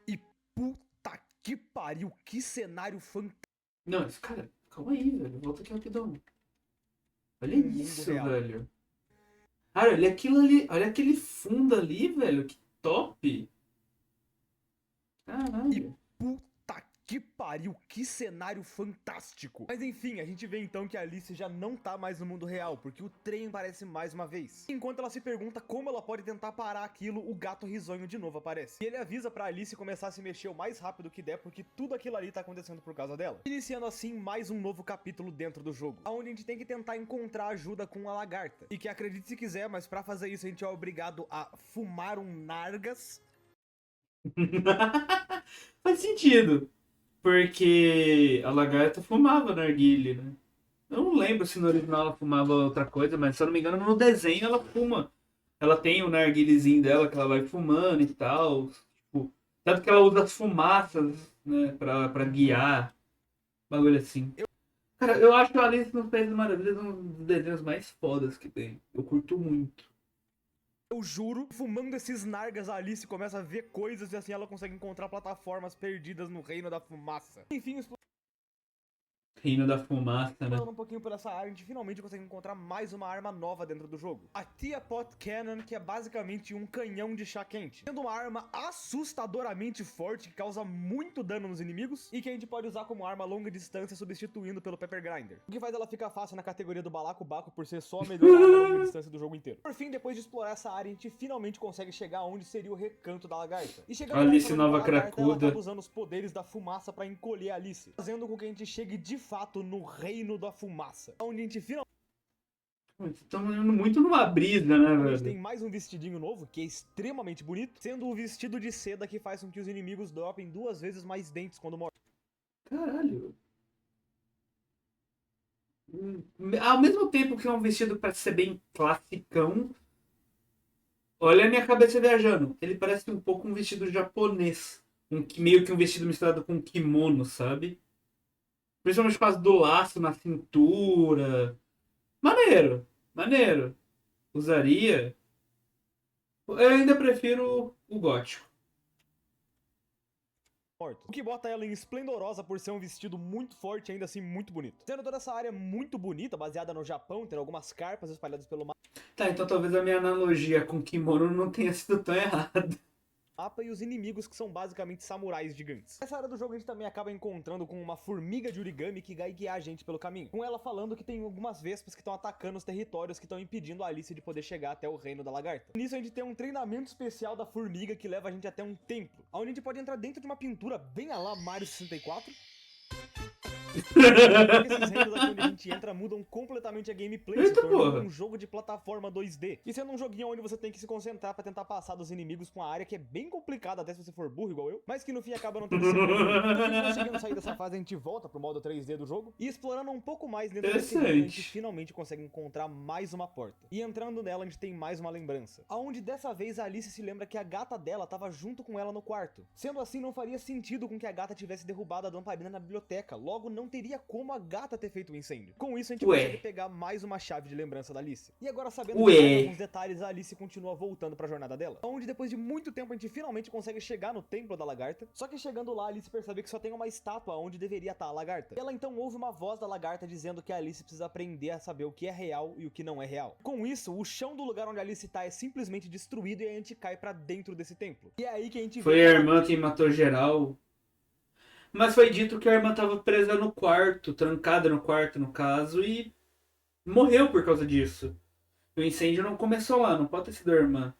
E puta que pariu, que cenário fantástico. Não, cara, calma aí, velho. Volta aqui rapidão. Olha mundo isso, real. velho. Cara, olha aquilo ali. Olha aquele fundo ali, velho. Que top. Caralho. E puta que pariu, que cenário fantástico. Mas enfim, a gente vê então que a Alice já não tá mais no mundo real, porque o trem aparece mais uma vez. Enquanto ela se pergunta como ela pode tentar parar aquilo, o gato risonho de novo aparece. E ele avisa pra Alice começar a se mexer o mais rápido que der, porque tudo aquilo ali tá acontecendo por causa dela. Iniciando assim mais um novo capítulo dentro do jogo, onde a gente tem que tentar encontrar ajuda com a lagarta. E que acredite se quiser, mas pra fazer isso a gente é obrigado a fumar um nargas. Faz sentido. Porque a lagarta fumava narguilé, né? Eu não lembro se no original ela fumava outra coisa, mas se eu não me engano, no desenho ela fuma. Ela tem o narguilezinho dela que ela vai fumando e tal. Tipo, tanto que ela usa as fumaças, né? Pra guiar. Bagulho assim. Cara, eu acho que o Alice no País das Maravilhas é um dos desenhos mais fodas que tem. Eu curto muito. Eu juro, fumando esses nargas, a Alice começa a ver coisas e assim ela consegue encontrar plataformas perdidas no reino da fumaça. Enfim, Reino da Fumaça, né? explorando um pouquinho por essa área, a gente finalmente consegue encontrar mais uma arma nova dentro do jogo. A Tia Pot Cannon, que é basicamente um canhão de chá quente. Sendo uma arma assustadoramente forte, que causa muito dano nos inimigos, e que a gente pode usar como arma a longa distância, substituindo pelo Pepper Grinder. O que faz ela ficar fácil na categoria do balacobaco por ser só a melhor arma a longa distância do jogo inteiro. Por fim, depois de explorar essa área, a gente finalmente consegue chegar onde seria o recanto da lagarta. E chegando Alice lá, Nova a lagarta, ela Cracuda. acaba usando os poderes da fumaça pra encolher a Alice, fazendo com que a gente chegue de fato no reino da fumaça, onde a gente finalmente Estamos indo muito numa brisa, né, velho? tem mais um vestidinho novo, que é extremamente bonito, sendo o vestido de seda que faz com que os inimigos dropem 2 vezes mais dentes quando morrem. Caralho. Ao mesmo tempo que é um vestido pra ser bem classicão, olha a minha cabeça viajando. Ele parece um pouco um vestido japonês. Meio que um vestido misturado com kimono, sabe? Principalmente por causa do laço na cintura. Maneiro, maneiro. Usaria. Eu ainda prefiro o gótico. O que bota ela em esplendorosa por ser um vestido muito forte e ainda assim muito bonito. Sendo toda essa área muito bonita, baseada no Japão, tendo algumas carpas espalhadas pelo Tá, então talvez a minha analogia com kimono não tenha sido tão errada. mapa e os inimigos que são basicamente samurais gigantes. Nessa área do jogo a gente também acaba encontrando com uma formiga de origami que vai guiar a gente pelo caminho, com ela falando que tem algumas vespas que estão atacando os territórios que estão impedindo a Alice de poder chegar até o reino da lagarta. Nisso a gente tem um treinamento especial da formiga que leva a gente até um templo, onde a gente pode entrar dentro de uma pintura bem a lá Mario 64. Esses reinos aqui onde a gente entra mudam completamente a gameplay, se Eita, tornando porra. um jogo de plataforma 2D. E sendo um joguinho onde você tem que se concentrar pra tentar passar dos inimigos com a área que é bem complicada, até se você for burro igual eu, mas que no fim acaba não tendo esse problema. No fim, conseguindo sair dessa fase, a gente volta pro modo 3D do jogo e explorando um pouco mais dentro desse reino, a gente finalmente consegue encontrar mais uma porta. E entrando nela, a gente tem mais uma lembrança, aonde dessa vez a Alice se lembra que a gata dela tava junto com ela no quarto. Sendo assim, não faria sentido com que a gata tivesse derrubado a lamparina na biblioteca, logo não não teria como a gata ter feito o incêndio. Com isso, a gente Ué. consegue pegar mais uma chave de lembrança da Alice. E agora, sabendo Ué. de mais alguns detalhes, a Alice continua voltando pra jornada dela. Onde, depois de muito tempo, a gente finalmente consegue chegar no templo da lagarta. Só que chegando lá, a Alice percebe que só tem uma estátua onde deveria estar a lagarta. E ela então ouve uma voz da lagarta dizendo que a Alice precisa aprender a saber o que é real e o que não é real. Com isso, o chão do lugar onde a Alice tá é simplesmente destruído e a gente cai pra dentro desse templo. E é aí que a gente Foi vê a que irmã quem matou geral. Mas foi dito que a irmã tava presa no quarto, trancada no quarto, no caso, e morreu por causa disso. O incêndio não começou lá, não pode ter sido a irmã.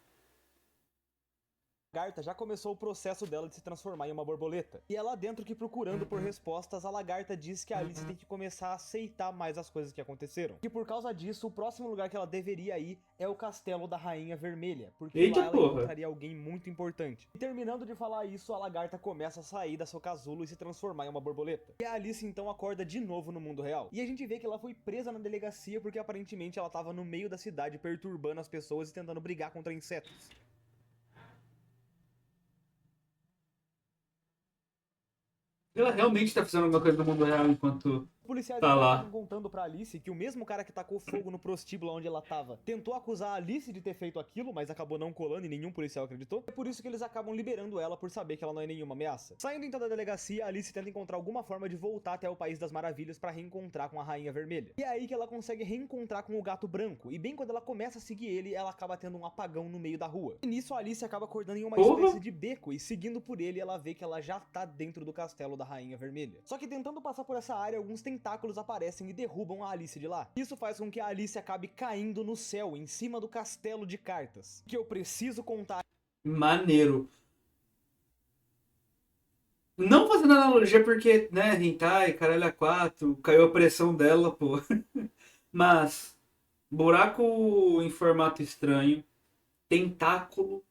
lagarta já começou o processo dela de se transformar em uma borboleta. E é lá dentro que, procurando por respostas, a lagarta diz que a Alice tem que começar a aceitar mais as coisas que aconteceram. E por causa disso, o próximo lugar que ela deveria ir é o Castelo da Rainha Vermelha, porque Eita, lá ela porra. encontraria alguém muito importante. E terminando de falar isso, a lagarta começa a sair da seu casulo e se transformar em uma borboleta. E a Alice então acorda de novo no mundo real. E a gente vê que ela foi presa na delegacia porque aparentemente ela tava no meio da cidade perturbando as pessoas e tentando brigar contra insetos. Ela realmente tá fazendo alguma coisa no mundo real enquanto Os policiais tá então lá. estavam contando pra Alice que o mesmo cara que tacou fogo no prostíbulo onde ela tava tentou acusar a Alice de ter feito aquilo, mas acabou não colando e nenhum policial acreditou. É por isso que eles acabam liberando ela por saber que ela não é nenhuma ameaça. Saindo então da delegacia, a Alice tenta encontrar alguma forma de voltar até o País das Maravilhas pra reencontrar com a Rainha Vermelha. E é aí que ela consegue reencontrar com o Gato Branco, e bem quando ela começa a seguir ele, ela acaba tendo um apagão no meio da rua. E nisso a Alice acaba acordando em uma Porra. espécie de beco, e seguindo por ele, ela vê que ela já tá dentro do castelo da Rainha Vermelha. Só que tentando passar por essa área, alguns tentáculos aparecem e derrubam a Alice de lá. Isso faz com que a Alice acabe caindo no céu, em cima do castelo de cartas. Que eu preciso contar. Maneiro. Não fazendo analogia porque, né, hentai, caralho a 4, caiu a pressão dela, pô. Mas, buraco em formato estranho, tentáculo.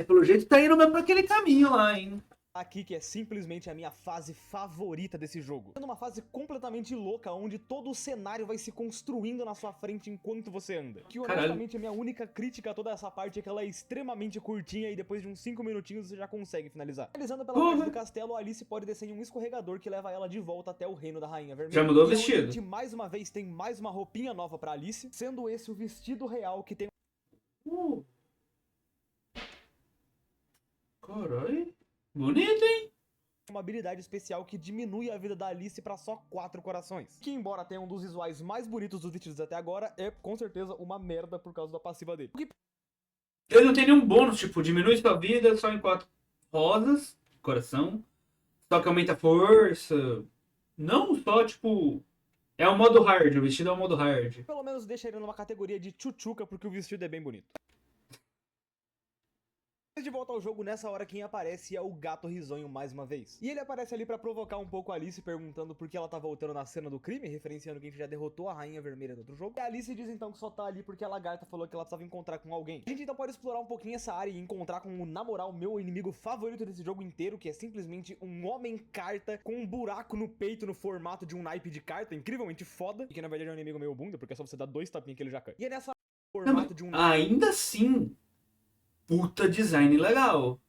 Pelo jeito tá indo mesmo pra aquele caminho lá, hein. Aqui que é simplesmente a minha fase favorita desse jogo. É uma fase completamente louca, onde todo o cenário vai se construindo na sua frente enquanto você anda. Que honestamente a minha única crítica a toda essa parte é que ela é extremamente curtinha e depois de uns 5 minutinhos você já consegue finalizar. Finalizando pela parte do castelo, a Alice pode descer em um escorregador que leva ela de volta até o reino da Rainha Vermelha. Já mudou o E é onde vestido. a gente mais uma vez tem mais uma roupinha nova pra Alice, sendo esse o vestido real que tem Caralho. Bonito, hein? uma habilidade especial que diminui a vida da Alice pra só 4 corações. Que, embora tenha um dos visuais mais bonitos dos vestidos até agora, é com certeza uma merda por causa da passiva dele. Ele não tem nenhum bônus, tipo, diminui sua vida só em 4 rosas, coração. Só que aumenta a força. Não, só, tipo... É o modo hard, o vestido é o modo hard. Pelo menos deixa ele numa categoria de tchutchuca, porque o vestido é bem bonito. De volta ao jogo, nessa hora quem aparece é o Gato Risonho mais uma vez. E ele aparece ali pra provocar um pouco a Alice, perguntando por que ela tá voltando na cena do crime, referenciando que a gente já derrotou a Rainha Vermelha do outro jogo. E a Alice diz então que só tá ali porque a lagarta falou que ela precisava encontrar com alguém. A gente então pode explorar um pouquinho essa área e encontrar com, na moral, o meu inimigo favorito desse jogo inteiro, que é simplesmente um homem carta com um buraco no peito no formato de um naipe de carta, incrivelmente foda, e que na verdade é um inimigo meio bunda, porque é só você dar 2 tapinhas que ele já cai. E é nessa formato de um ainda assim, puta design legal.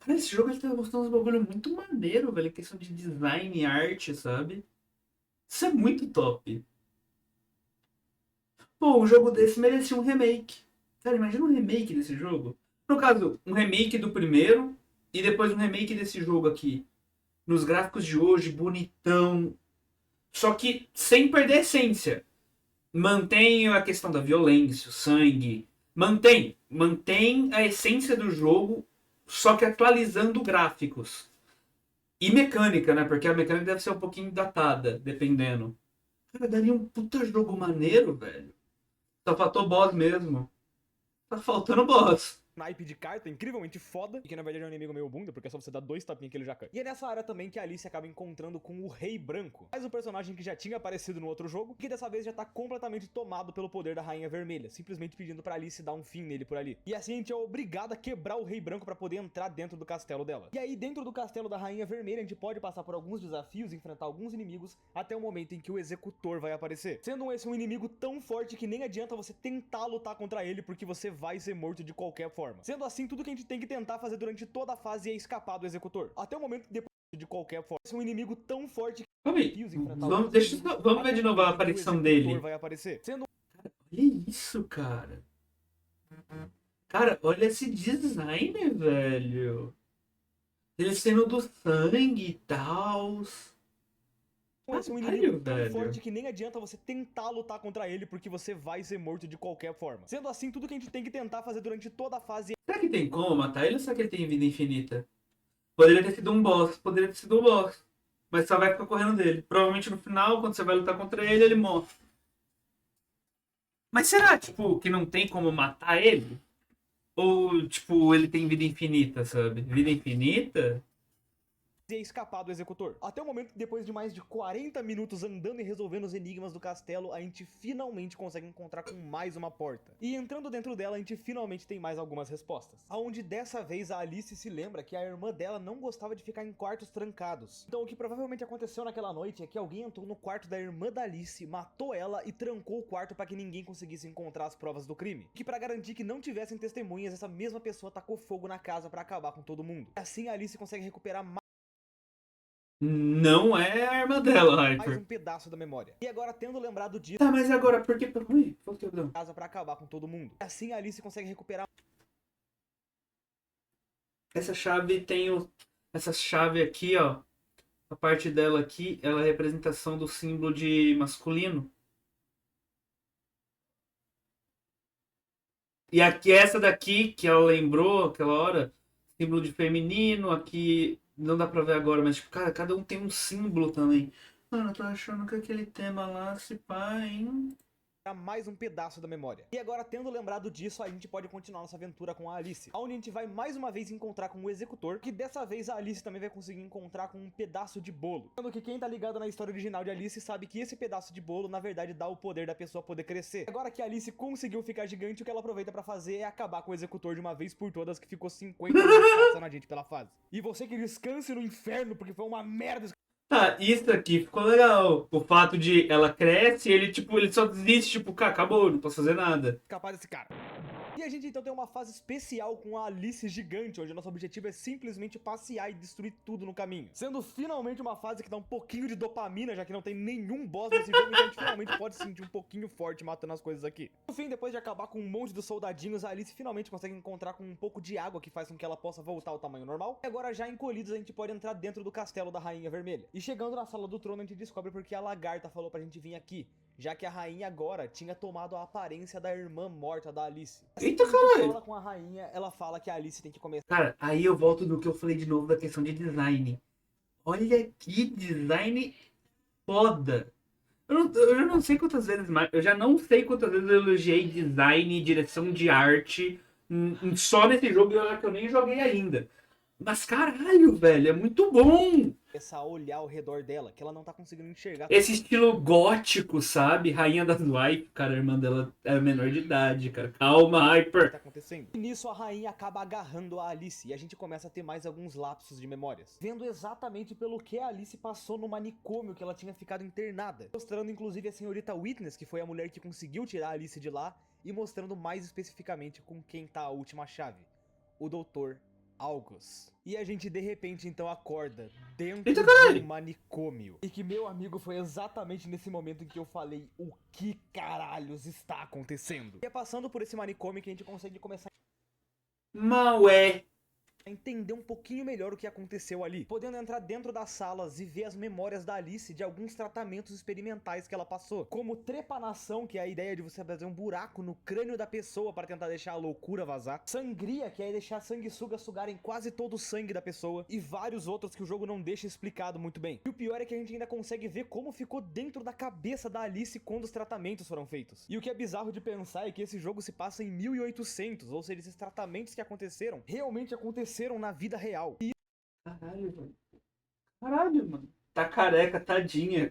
Cara, esse jogo ele tá mostrando uns bagulho muito maneiro, velho. Em questão de design e arte, sabe? Isso é muito top. Pô, um jogo desse merecia um remake. Cara, imagina um remake desse jogo. No caso, um remake do primeiro e depois um remake desse jogo aqui. Nos gráficos de hoje, bonitão. Só que sem perder a essência. Mantém a questão da violência, o sangue. Mantém a essência do jogo, só que atualizando gráficos. E mecânica, né? Porque a mecânica deve ser um pouquinho datada, dependendo. Cara, daria um puta jogo maneiro, velho. Só faltou boss mesmo. Tá faltando boss. naipe de carta incrivelmente foda, e que na verdade é um inimigo meio bunda, porque é só você dar 2 tapinhas que ele já cai. E é nessa área também que a Alice acaba encontrando com o Rei Branco, mais um personagem que já tinha aparecido no outro jogo, que dessa vez já tá completamente tomado pelo poder da Rainha Vermelha, simplesmente pedindo pra Alice dar um fim nele por ali. E assim a gente é obrigado a quebrar o Rei Branco pra poder entrar dentro do castelo dela. E aí dentro do castelo da Rainha Vermelha a gente pode passar por alguns desafios, enfrentar alguns inimigos, até o momento em que o Executor vai aparecer. Sendo esse um inimigo tão forte que nem adianta você tentar lutar contra ele, porque você vai ser morto de qualquer forma. Sendo assim, tudo que a gente tem que tentar fazer durante toda a fase é escapar do Executor. Até o momento que depois de qualquer forma. Esse é um inimigo tão forte que Calma aí. desafios enfrentar Vamos, outros deixa, inimigos vamos ver de novo a até o aparição executor dele. vai aparecer. Sendo Olha isso, cara. Cara, olha esse design, velho. Ele sendo do sangue e tal. esse é um Caralho, inimigo tão velho. forte que nem adianta você tentar lutar contra ele, porque você vai ser morto de qualquer forma. Sendo assim, tudo que a gente tem que tentar fazer durante toda a fase Será que tem como matar ele ou será que ele tem vida infinita? Poderia ter sido um boss, poderia ter sido um boss. Mas só vai ficar correndo dele. Provavelmente no final, quando você vai lutar contra ele, ele morre. Mas será, tipo, que não tem como matar ele? Ou, tipo, ele tem vida infinita, sabe? Vida infinita? e escapar do executor. Até o momento que depois de mais de 40 minutos andando e resolvendo os enigmas do castelo, a gente finalmente consegue encontrar com mais uma porta. E entrando dentro dela, a gente finalmente tem mais algumas respostas. Aonde dessa vez a Alice se lembra que a irmã dela não gostava de ficar em quartos trancados. Então o que provavelmente aconteceu naquela noite é que alguém entrou no quarto da irmã da Alice, matou ela e trancou o quarto para que ninguém conseguisse encontrar as provas do crime. Que para garantir que não tivessem testemunhas, essa mesma pessoa tacou fogo na casa para acabar com todo mundo. Assim a Alice consegue recuperar Não é a irmã dela, mais Hyper. um pedaço da memória. E agora, tendo lembrado disso, Tá, mas agora, por que... Ui, voltei, não. casa pra acabar com todo mundo. Assim a Alice consegue recuperar Essa chave tem o... Essa chave aqui, ó. A parte dela aqui, ela é a representação do símbolo de masculino. E aqui, essa daqui, que ela lembrou aquela hora, símbolo de feminino, aqui não dá pra ver agora, mas tipo, cara, cada um tem um símbolo também. Mano, eu tô achando que aquele tema lá se pá, hein? mais um pedaço da memória. E agora, tendo lembrado disso, a gente pode continuar nossa aventura com a Alice, onde a gente vai mais uma vez encontrar com o executor, que dessa vez a Alice também vai conseguir encontrar com um pedaço de bolo. Sendo que quem tá ligado na história original de Alice sabe que esse pedaço de bolo, na verdade, dá o poder da pessoa poder crescer. Agora que a Alice conseguiu ficar gigante, o que ela aproveita pra fazer é acabar com o executor de uma vez por todas, que ficou 50 anos passando a gente pela fase. E você que descanse no inferno, porque foi uma merda. Tá, isso aqui ficou legal. O fato de ela cresce e ele, tipo, ele só desiste, tipo, cara, acabou, não posso fazer nada. Escapar desse cara. E a gente então tem uma fase especial com a Alice gigante, onde nosso objetivo é simplesmente passear e destruir tudo no caminho. Sendo finalmente uma fase que dá um pouquinho de dopamina, já que não tem nenhum boss nesse jogo, então a gente finalmente pode se sentir um pouquinho forte matando as coisas aqui. No fim, depois de acabar com um monte de soldadinhos, a Alice finalmente consegue encontrar com um pouco de água que faz com que ela possa voltar ao tamanho normal. E agora, já encolhidos, a gente pode entrar dentro do castelo da Rainha Vermelha. E chegando na sala do trono, a gente descobre porque a lagarta falou pra gente vir aqui, já que a rainha agora tinha tomado a aparência da irmã morta da Alice. Assim Eita, que a gente caralho! fala com a rainha, ela fala que a Alice tem que começar Cara, aí eu volto do que eu falei de novo da questão de design. Olha que design foda! Eu não sei quantas vezes mais. Eu já não sei quantas vezes eu elogiei design e direção de arte só nesse jogo e olha que eu nem joguei ainda. Mas caralho, velho, é muito bom! a olhar ao redor dela, que ela não tá conseguindo enxergar Esse estilo gótico, sabe? Rainha das Wife, cara, a irmã dela é menor de idade, cara. Calma, o que Hyper. tá acontecendo. E nisso a rainha acaba agarrando a Alice e a gente começa a ter mais alguns lapsos de memórias, vendo exatamente pelo que a Alice passou no manicômio que ela tinha ficado internada, mostrando inclusive a senhorita Witness, que foi a mulher que conseguiu tirar a Alice de lá, e mostrando mais especificamente com quem tá a última chave, o Dr. August. E a gente de repente então acorda dentro Eita, de caralho! um manicômio. E que, meu amigo, foi exatamente nesse momento em que eu falei o que caralhos está acontecendo. E é passando por esse manicômio que a gente consegue começar Mal é. a entender um pouquinho melhor o que aconteceu ali, podendo entrar dentro das salas e ver as memórias da Alice de alguns tratamentos experimentais que ela passou, como trepanação, que é a ideia de você fazer um buraco no crânio da pessoa para tentar deixar a loucura vazar, sangria, que é deixar sanguessugas sugarem quase todo o sangue da pessoa, e vários outros que o jogo não deixa explicado muito bem. E o pior é que a gente ainda consegue ver como ficou dentro da cabeça da Alice quando os tratamentos foram feitos. E o que é bizarro de pensar é que esse jogo se passa em 1800, ou seja, esses tratamentos que aconteceram realmente aconteceram na vida real. E Caralho, mano. Caralho, mano. Tá careca, tadinha.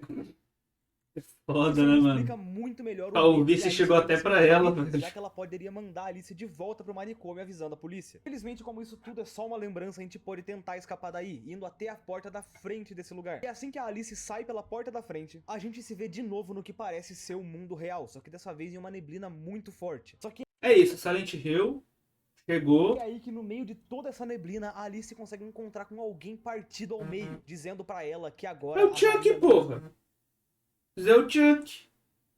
É foda, isso né, explica mano? muito melhor Ah, o o medo vice que a Alice chegou tem até dos pra ela, tratamentos, velho. já que ela poderia mandar a Alice de volta pro manicômio avisando a polícia. Felizmente, como isso tudo é só uma lembrança, a gente pode tentar escapar daí, indo até a porta da frente desse lugar. E assim que a Alice sai pela porta da frente, a gente se vê de novo no que parece ser o mundo real, só que dessa vez em uma neblina muito forte. Só que É isso, Silent Hill. Chegou. E é aí que no meio de toda essa neblina, a Alice consegue encontrar com alguém partido ao meio, dizendo pra ela que agora... É o Chuck, porra. É o Chuck.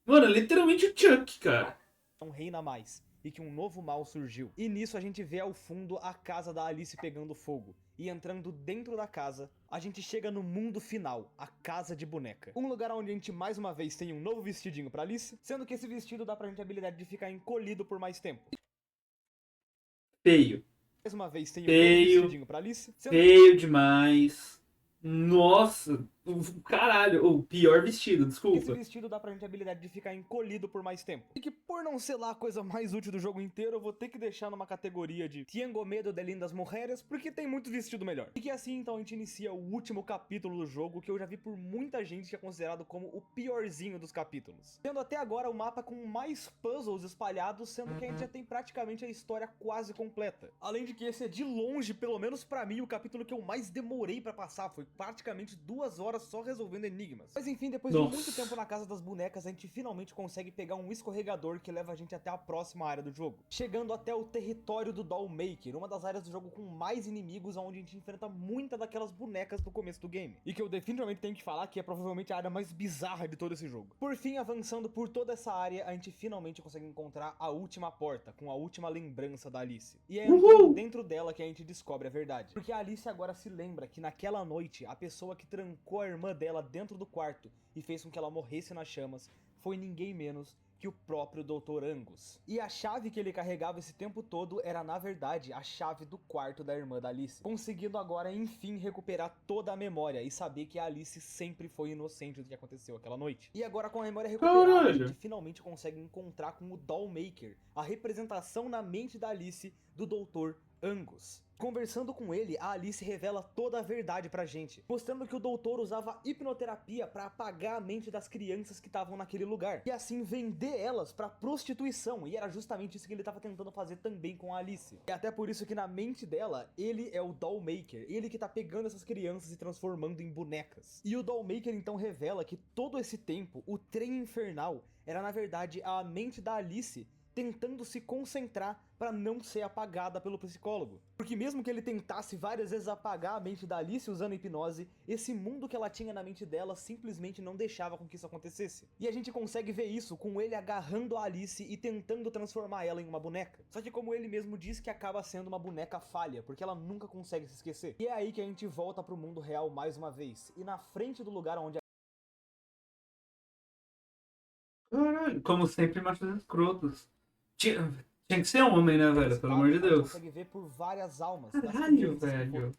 Mano, é literalmente o Chuck, cara. não reina mais, e que um novo mal surgiu. E nisso a gente vê ao fundo a casa da Alice pegando fogo. E entrando dentro da casa, a gente chega no mundo final, a Casa de Boneca. Um lugar onde a gente mais uma vez tem um novo vestidinho pra Alice, sendo que esse vestido dá pra gente a habilidade de ficar encolhido por mais tempo. Feio. Mais uma vez tem um novo Feio. vestidinho pra Alice, Feio demais. Nossa, caralho, o pior vestido, esse desculpa. vestido dá pra gente a habilidade de ficar encolhido por mais tempo. E que por não ser lá a coisa mais útil do jogo inteiro, eu vou ter que deixar numa categoria de Tengo medo de lindas mujeres, porque tem muito vestido melhor. E que assim então a gente inicia o último capítulo do jogo, que eu já vi por muita gente que é considerado como o piorzinho dos capítulos. Tendo até agora o mapa com mais puzzles espalhados, sendo que a gente já tem praticamente a história quase completa. Além de que esse é de longe, pelo menos pra mim, o capítulo que eu mais demorei pra passar. Foi praticamente 2 horas só resolvendo enigmas. Mas enfim, depois de muito tempo na casa das bonecas, a gente finalmente consegue pegar um escorregador que leva a gente até a próxima área do jogo. Chegando até o território do Dollmaker, uma das áreas do jogo com mais inimigos, onde a gente enfrenta muita daquelas bonecas do começo do game. E que eu definitivamente tenho que falar que é provavelmente a área mais bizarra de todo esse jogo. Por fim, avançando por toda essa área, a gente finalmente consegue encontrar a última porta, com a última lembrança da Alice. E é entrando dentro dela que a gente descobre a verdade. Porque a Alice agora se lembra que naquela noite, a pessoa que trancou a irmã dela dentro do quarto e fez com que ela morresse nas chamas foi ninguém menos que o próprio Dr. Angus. E a chave que ele carregava esse tempo todo era, na verdade, a chave do quarto da irmã da Alice, conseguindo agora, enfim, recuperar toda a memória e saber que a Alice sempre foi inocente do que aconteceu aquela noite. E agora, com a memória recuperada, a gente finalmente consegue encontrar com o Dollmaker, a representação na mente da Alice do Dr. Angus. Conversando com ele, a Alice revela toda a verdade pra gente, mostrando que o doutor usava hipnoterapia pra apagar a mente das crianças que estavam naquele lugar, e assim vender elas pra prostituição, e era justamente isso que ele tava tentando fazer também com a Alice. E até por isso que na mente dela, ele é o Dollmaker, ele que tá pegando essas crianças e transformando em bonecas. E o Dollmaker então revela que todo esse tempo, o trem infernal era na verdade a mente da Alice tentando se concentrar para não ser apagada pelo psicólogo. Porque mesmo que ele tentasse várias vezes apagar a mente da Alice usando hipnose, esse mundo que ela tinha na mente dela simplesmente não deixava com que isso acontecesse. E a gente consegue ver isso com ele agarrando a Alice e tentando transformar ela em uma boneca. Só que como ele mesmo diz, que acaba sendo uma boneca falha, porque ela nunca consegue se esquecer. E é aí que a gente volta pro mundo real mais uma vez. E na frente do lugar onde Caralho, como sempre, machos escrotos. Tinha que ser homem, né, velho? Pelo amor de Deus. consegue ver por várias almas. Caralho, velho.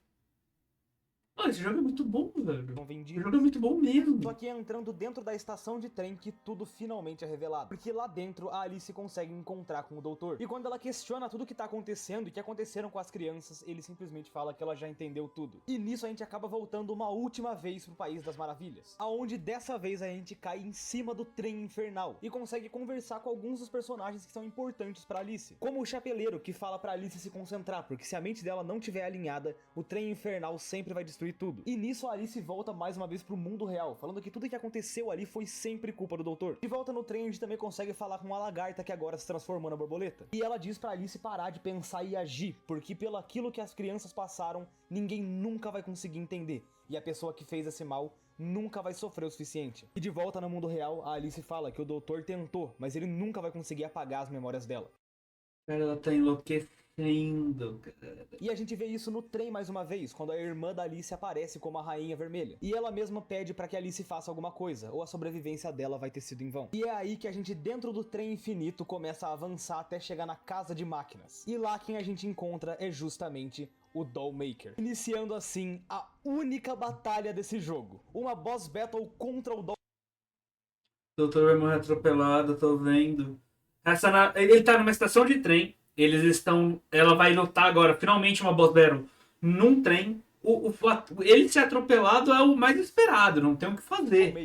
Mano, esse jogo é muito bom, velho. Esse jogo é muito bom mesmo. Só que é entrando dentro da estação de trem que tudo finalmente é revelado. Porque lá dentro a Alice consegue encontrar com o doutor. E quando ela questiona tudo que tá acontecendo e que aconteceram com as crianças, ele simplesmente fala que ela já entendeu tudo. E nisso a gente acaba voltando uma última vez pro País das Maravilhas. Aonde dessa vez a gente cai em cima do trem infernal. E consegue conversar com alguns dos personagens que são importantes pra Alice. Como o chapeleiro, que fala pra Alice se concentrar. Porque se a mente dela não tiver alinhada, o trem infernal sempre vai destruir tudo. E nisso a Alice volta mais uma vez pro mundo real, falando que tudo que aconteceu ali foi sempre culpa do doutor. De volta no trem, a gente também consegue falar com a lagarta que agora se transformou na borboleta. E ela diz pra Alice parar de pensar e agir, porque pelo aquilo que as crianças passaram, ninguém nunca vai conseguir entender. E a pessoa que fez esse mal nunca vai sofrer o suficiente. E de volta no mundo real, a Alice fala que o doutor tentou, mas ele nunca vai conseguir apagar as memórias dela. Cara, ela tá enlouquecendo, cara. E a gente vê isso no trem mais uma vez, quando a irmã da Alice aparece como a Rainha Vermelha. E ela mesma pede pra que a Alice faça alguma coisa, ou a sobrevivência dela vai ter sido em vão. E é aí que a gente, dentro do trem infinito, começa a avançar até chegar na casa de máquinas. E lá quem a gente encontra é justamente o Dollmaker. Iniciando assim a única batalha desse jogo. Uma boss battle contra o Dollmaker. O doutor vai morrer atropelado, tô vendo. Ele tá numa estação de trem. Ela vai lutar agora, finalmente, uma boss battle num trem. Ele ser atropelado é o mais esperado, não tem o que fazer.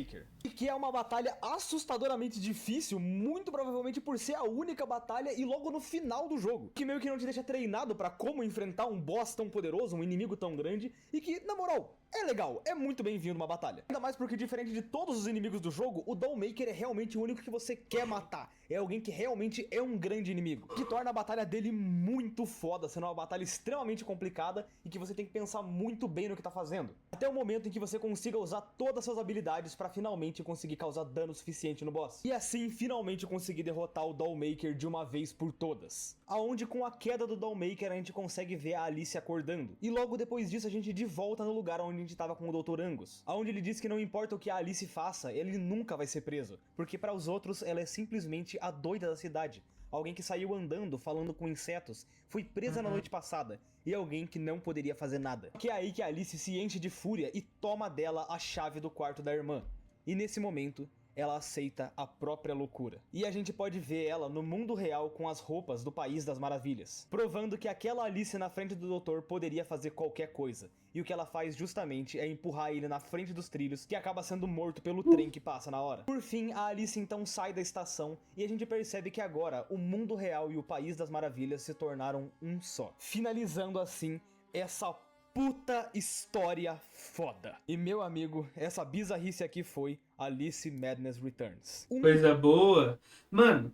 E que é uma batalha assustadoramente difícil, muito provavelmente por ser a única batalha e logo no final do jogo. Que meio que não te deixa treinado pra como enfrentar um boss tão poderoso, um inimigo tão grande, e que, na moral, é legal, é muito bem-vindo uma batalha. Ainda mais porque, diferente de todos os inimigos do jogo, o Dollmaker é realmente o único que você quer matar. É alguém que realmente é um grande inimigo, que torna a batalha dele muito foda, sendo uma batalha extremamente complicada e que você tem que pensar muito bem no que tá fazendo. Até o momento em que você consiga usar todas as suas habilidades pra finalmente conseguir causar dano suficiente no boss. E assim, finalmente conseguir derrotar o Dollmaker de uma vez por todas. Aonde com a queda do Dollmaker a gente consegue ver a Alice acordando. E logo depois disso a gente de volta no lugar onde a gente tava com o Dr. Angus. Aonde ele diz que não importa o que a Alice faça, ele nunca vai ser preso. Porque para os outros ela é simplesmente a doida da cidade. Alguém que saiu andando, falando com insetos, foi presa na noite passada. E alguém que não poderia fazer nada. Que é aí que a Alice se enche de fúria e toma dela a chave do quarto da irmã. E nesse momento, ela aceita a própria loucura. E a gente pode ver ela no mundo real com as roupas do País das Maravilhas, provando que aquela Alice na frente do doutor poderia fazer qualquer coisa. E o que ela faz justamente é empurrar ele na frente dos trilhos, que acaba sendo morto pelo trem que passa na hora. Por fim, a Alice então sai da estação e a gente percebe que agora o mundo real e o País das Maravilhas se tornaram um só. Finalizando assim essa puta história foda. E meu amigo, essa bizarrice aqui foi Alice Madness Returns. Coisa boa. Mano,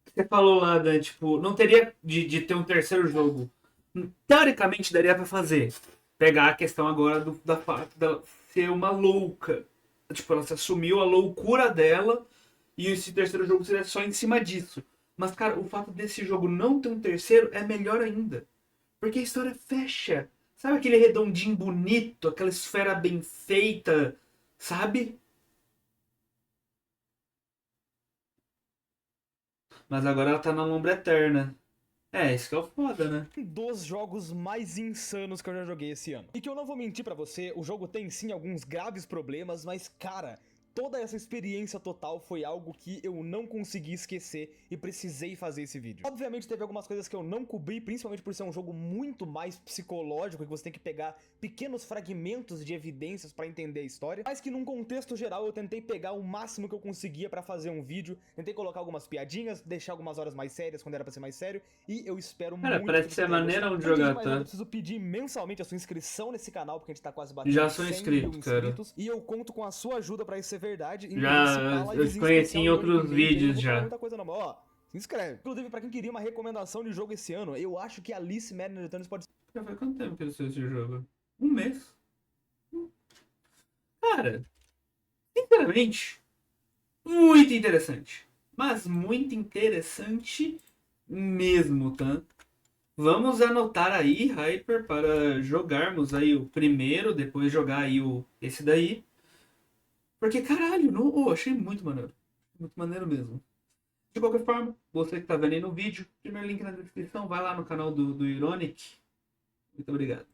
você falou lá, né, tipo, não teria de ter um terceiro jogo. Teoricamente daria pra fazer. Pegar a questão agora da fato dela ser uma louca. Tipo, ela se assumiu a loucura dela e esse terceiro jogo seria só em cima disso. Mas, cara, o fato desse jogo não ter um terceiro é melhor ainda. Porque a história fecha. Sabe aquele redondinho bonito, aquela esfera bem feita, sabe? Mas agora ela tá na lombra eterna. É, isso que é o foda, né? Dos jogos mais insanos que eu já joguei esse ano. E que eu não vou mentir pra você, o jogo tem sim alguns graves problemas, mas cara, toda essa experiência total foi algo que eu não consegui esquecer e precisei fazer esse vídeo. Obviamente teve algumas coisas que eu não cobri, principalmente por ser um jogo muito mais psicológico, que você tem que pegar pequenos fragmentos de evidências pra entender a história, mas que num contexto geral eu tentei pegar o máximo que eu conseguia pra fazer um vídeo, tentei colocar algumas piadinhas, deixar algumas horas mais sérias quando era pra ser mais sério, e eu espero Cara, muito parece que você ser tenha maneirão gostado. de Antes de jogar, mais nada, tá? eu preciso pedir mensalmente a sua inscrição nesse canal, porque a gente tá quase batendo Já sou 100 inscrito, mil cara. inscritos, e eu conto com a sua ajuda pra isso ser verdade. Inclusive, Já, se pá, eu livezinha te conheci especial em do outros Anime Maker, eu vídeos não vou falar já. muita coisa não, mas ó, se inscreve. Inclusive, pra quem queria uma recomendação de jogo esse ano, eu acho que Alice Madness Returns pode ser. Já faz quanto tempo que eu sei esse jogo? Um mês. Cara, sinceramente, muito interessante. Mas muito interessante mesmo, tá? Vamos anotar aí, Hyper, para jogarmos aí o primeiro, depois jogar aí esse daí. Porque, caralho, não, oh, achei muito maneiro. Muito maneiro mesmo. De qualquer forma, você que tá vendo aí no vídeo, primeiro link na descrição, vai lá no canal do Ironic. Muito obrigado.